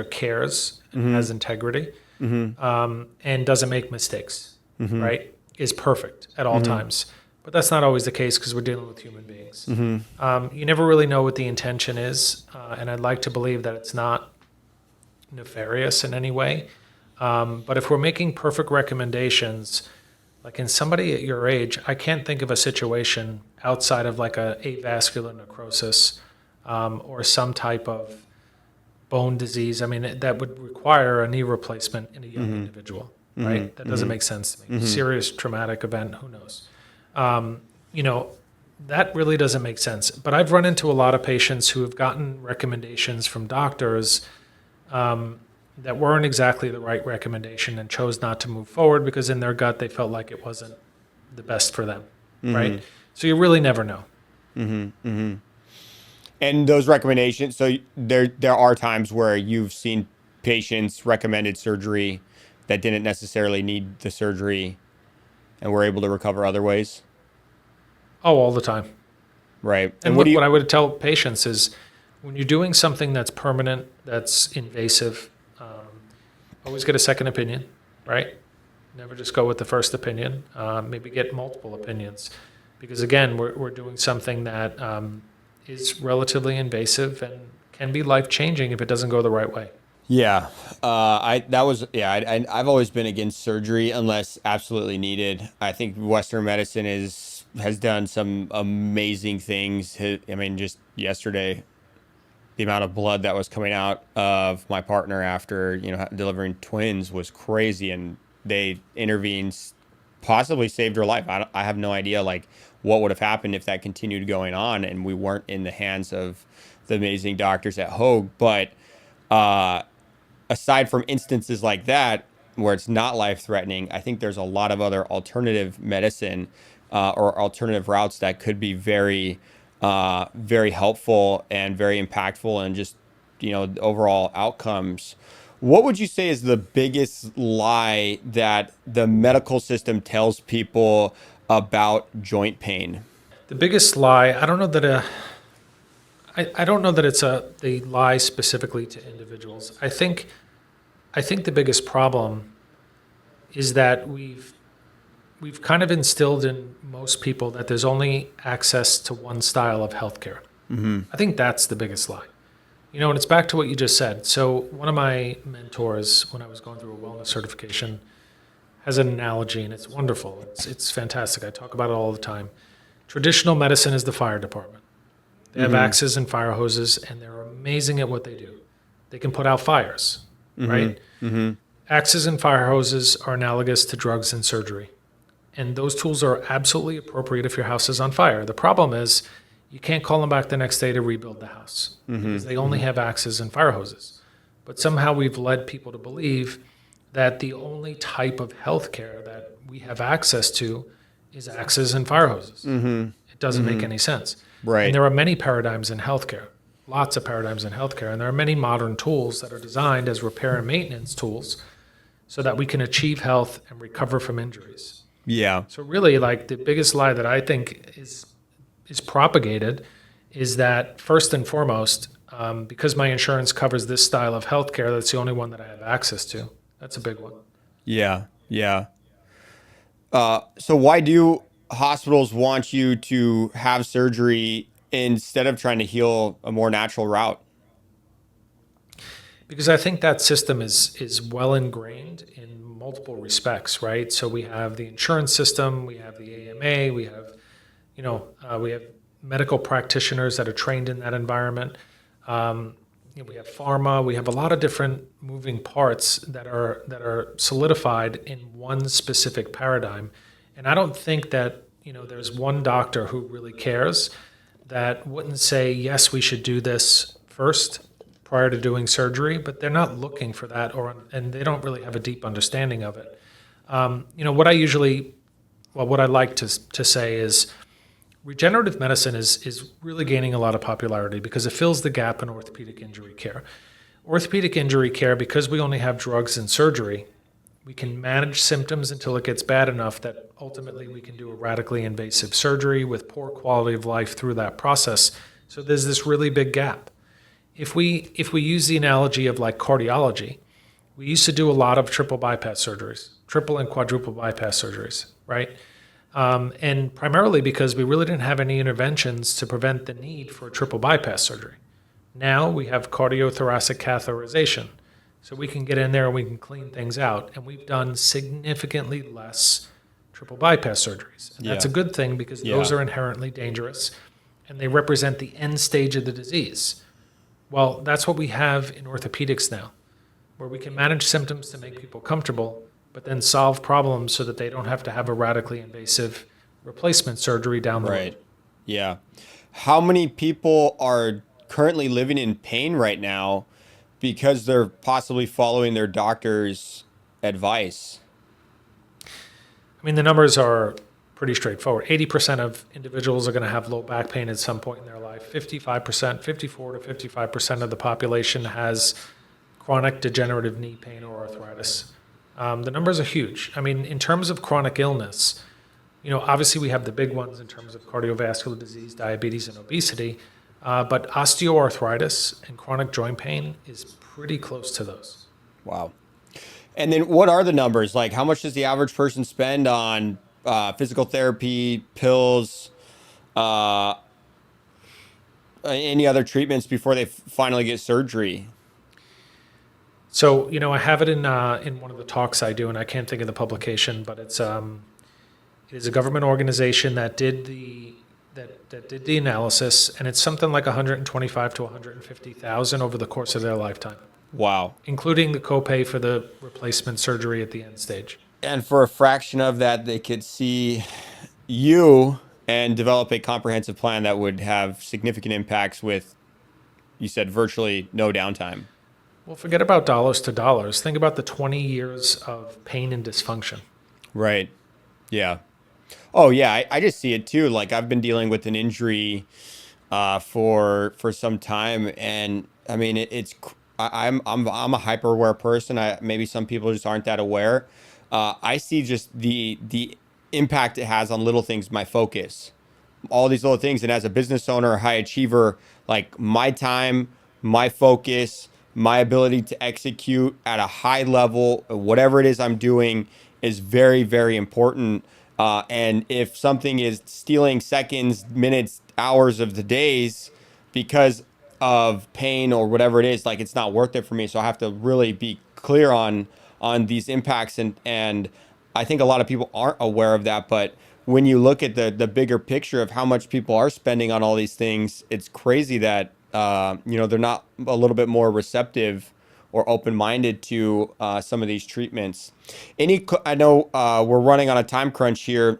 cares and has integrity and doesn't make mistakes, right? Is perfect at all times. But that's not always the case because we're dealing with human beings. You never really know what the intention is, and I'd like to believe that it's not nefarious in any way. But if we're making perfect recommendations, like in somebody at your age, I can't think of a situation outside of like a avascular necrosis or some type of bone disease. I mean, that would require a knee replacement in a young individual, right? That doesn't make sense to me. Serious traumatic event, who knows? That really doesn't make sense. But I've run into a lot of patients who have gotten recommendations from doctors that weren't exactly the right recommendation and chose not to move forward because in their gut they felt like it wasn't the best for them, right? So you really never know. And those recommendations, so there are times where you've seen patients recommended surgery that didn't necessarily need the surgery and were able to recover other ways? Oh, all the time. Right. And what I would tell patients is when you're doing something that's permanent, that's invasive, always get a second opinion, right? Never just go with the first opinion. Maybe get multiple opinions, because again, we're doing something that is relatively invasive and can be life changing if it doesn't go the right way. Yeah, I've always been against surgery unless absolutely needed. I think Western medicine has done some amazing things. I mean, just yesterday, the amount of blood that was coming out of my partner after delivering twins was crazy, and they intervened, possibly saved her life. I have no idea like what would have happened if that continued going on and we weren't in the hands of the amazing doctors at Hoag, but. Aside from instances like that where it's not life threatening, I think there's a lot of other alternative medicine or alternative routes that could be very, very helpful and very impactful and just, overall outcomes. What would you say is the biggest lie that the medical system tells people about joint pain? The biggest lie, I don't know that I don't know that it's the lie specifically to individuals. I think the biggest problem is that we've kind of instilled in most people that there's only access to one style of healthcare. I think that's the biggest lie. And it's back to what you just said. So one of my mentors, when I was going through a wellness certification, has an analogy, and it's wonderful. It's fantastic. I talk about it all the time. Traditional medicine is the fire department. They have axes and fire hoses, and they're amazing at what they do. They can put out fires, right? Axes and fire hoses are analogous to drugs and surgery. And those tools are absolutely appropriate if your house is on fire. The problem is you can't call them back the next day to rebuild the house because they only have axes and fire hoses. But somehow we've led people to believe that the only type of healthcare that we have access to is axes and fire hoses. It doesn't make any sense. Right. And there are many paradigms in healthcare, lots of paradigms in healthcare, and there are many modern tools that are designed as repair and maintenance tools so that we can achieve health and recover from injuries. Yeah. So really, like, the biggest lie that I think is propagated is that, first and foremost, because my insurance covers this style of healthcare, that's the only one that I have access to. That's a big one. Yeah. Yeah. So why do hospitals want you to have surgery instead of trying to heal a more natural route? Because I think that system is well ingrained in multiple respects, right? So we have the insurance system, we have the AMA, we have, we have medical practitioners that are trained in that environment. We have pharma, we have a lot of different moving parts that are solidified in one specific paradigm. And I don't think that, there's one doctor who really cares that wouldn't say, yes, we should do this first prior to doing surgery, but they're not looking for that, and they don't really have a deep understanding of it. What I like to say is regenerative medicine is really gaining a lot of popularity because it fills the gap in orthopedic injury care. Orthopedic injury care, because we only have drugs and surgery, we can manage symptoms until it gets bad enough that ultimately we can do a radically invasive surgery with poor quality of life through that process. So there's this really big gap. If we use the analogy of like cardiology, we used to do a lot of triple bypass surgeries, triple and quadruple bypass surgeries, right? And primarily because we really didn't have any interventions to prevent the need for a triple bypass surgery. Now we have cardiothoracic catheterization. So we can get in there and we can clean things out. And we've done significantly less triple bypass surgeries. And that's a good thing because those are inherently dangerous and they represent the end stage of the disease. Well, that's what we have in orthopedics now, where we can manage symptoms to make people comfortable, but then solve problems so that they don't have to have a radically invasive replacement surgery down the road. Right. Yeah. How many people are currently living in pain right now because they're possibly following their doctor's advice? I mean, the numbers are pretty straightforward. 80% of individuals are going to have low back pain at some point in their life. 54 to 55% of the population has chronic degenerative knee pain or arthritis. The numbers are huge. I mean, in terms of chronic illness, obviously we have the big ones in terms of cardiovascular disease, diabetes, and obesity. But osteoarthritis and chronic joint pain is pretty close to those. Wow. And then what are the numbers? Like, how much does the average person spend on physical therapy, pills, uh, any other treatments before they finally get surgery? So, I have it in one of the talks I do, and I can't think of the publication, but it is a government organization that did the analysis, and it's something like 125 to 150,000 over the course of their lifetime, Wow. including the copay for the replacement surgery at the end stage. And for a fraction of that, they could see you and develop a comprehensive plan that would have significant impacts with, you said, virtually no downtime. Well, forget about dollars to dollars. Think about the 20 years of pain and dysfunction. Right. Yeah. Oh, yeah. I just see it too. Like, I've been dealing with an injury for some time, and I mean, I'm a hyper aware person. Maybe some people just aren't that aware. I see just the impact it has on little things, my focus, all these little things. And as a business owner, a high achiever, like my time, my focus, my ability to execute at a high level, whatever it is I'm doing, is very, very important. And if something is stealing seconds, minutes, hours of the days because of pain or whatever it is, like, it's not worth it for me. So I have to really be clear on these impacts. And I think a lot of people aren't aware of that. But when you look at the bigger picture of how much people are spending on all these things, it's crazy that, they're not a little bit more receptive or open-minded to some of these treatments. I know we're running on a time crunch here.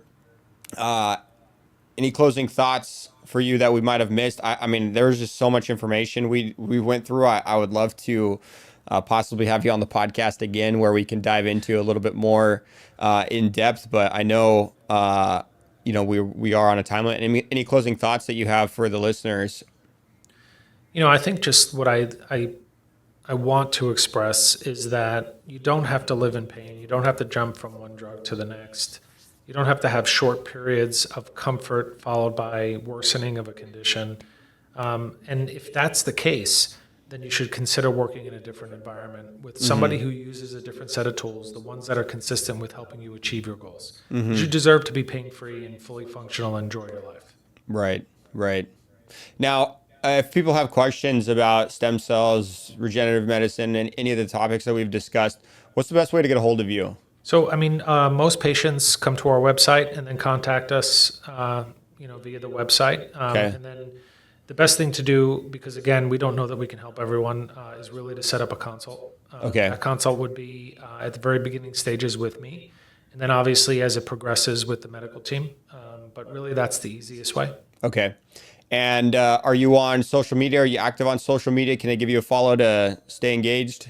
Any closing thoughts for you that we might have missed? I mean, there's just so much information we went through. I would love to possibly have you on the podcast again, where we can dive into a little bit more in depth. But I know, we are on a time limit. Any closing thoughts that you have for the listeners? I think just what I want to express is that you don't have to live in pain. You don't have to jump from one drug to the next. You don't have to have short periods of comfort followed by worsening of a condition. And if that's the case, then you should consider working in a different environment with somebody who uses a different set of tools, the ones that are consistent with helping you achieve your goals. You deserve to be pain-free and fully functional and enjoy your life. Right, right. Now, if people have questions about stem cells, regenerative medicine, and any of the topics that we've discussed, what's the best way to get a hold of you? So, most patients come to our website and then contact us, via the website. Okay. And then the best thing to do, because again, we don't know that we can help everyone, is really to set up a consult. Okay. A consult would be at the very beginning stages with me, and then obviously as it progresses with the medical team. But really, that's the easiest way. Okay. And are you on social media? Are you active on social media? Can I give you a follow to stay engaged?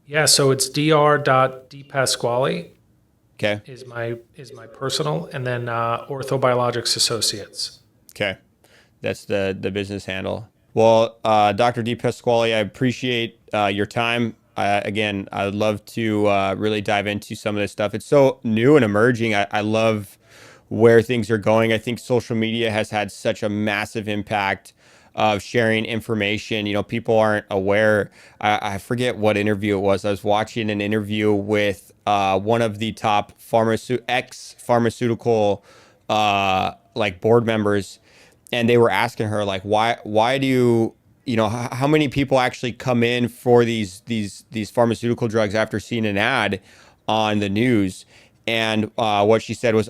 Yeah, so it's dr.depasquale Okay. is my personal, and then Orthobiologics Associates. Okay. That's the business handle. Well, Dr. Depasquale, I appreciate your time. Again, I would love to really dive into some of this stuff. It's so new and emerging. I love where things are going. I think social media has had such a massive impact of sharing information. People aren't aware. I forget what interview it was. I was watching an interview with one of the top ex-pharmaceutical board members, and they were asking her, like, why do you, how many people actually come in for these pharmaceutical drugs after seeing an ad on the news? And what she said was,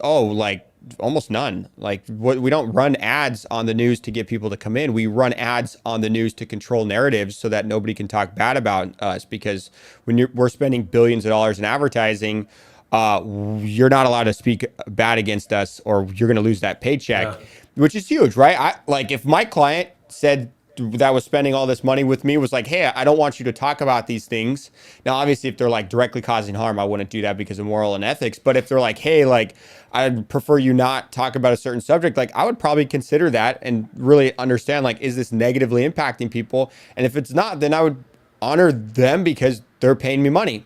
almost none. We don't run ads on the news to get people to come in. We run ads on the news to control narratives so that nobody can talk bad about us. Because when we're spending billions of dollars in advertising, you're not allowed to speak bad against us, or you're going to lose that paycheck, which is huge, right? If my client said that was spending all this money with me was like, hey, I don't want you to talk about these things. Now, obviously, if they're directly causing harm, I wouldn't do that because of moral and ethics. But if they're like, hey, I'd prefer you not talk about a certain subject, I would probably consider that and really understand, is this negatively impacting people? And if it's not, then I would honor them because they're paying me money.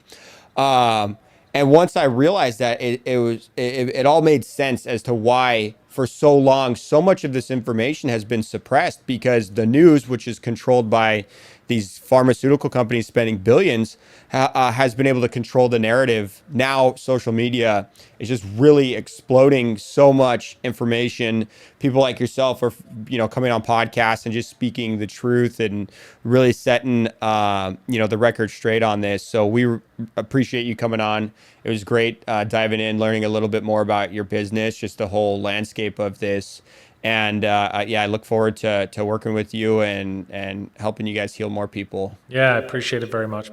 And once I realized that, it all made sense as to why for so long so much of this information has been suppressed, because the news, which is controlled by these pharmaceutical companies spending billions, has been able to control the narrative. Now social media is just really exploding so much information. People like yourself are, coming on podcasts and just speaking the truth and really setting, the record straight on this. So we appreciate you coming on. It was great diving in, learning a little bit more about your business, just the whole landscape of this. And I look forward to working with you and helping you guys heal more people. Yeah, I appreciate it very much.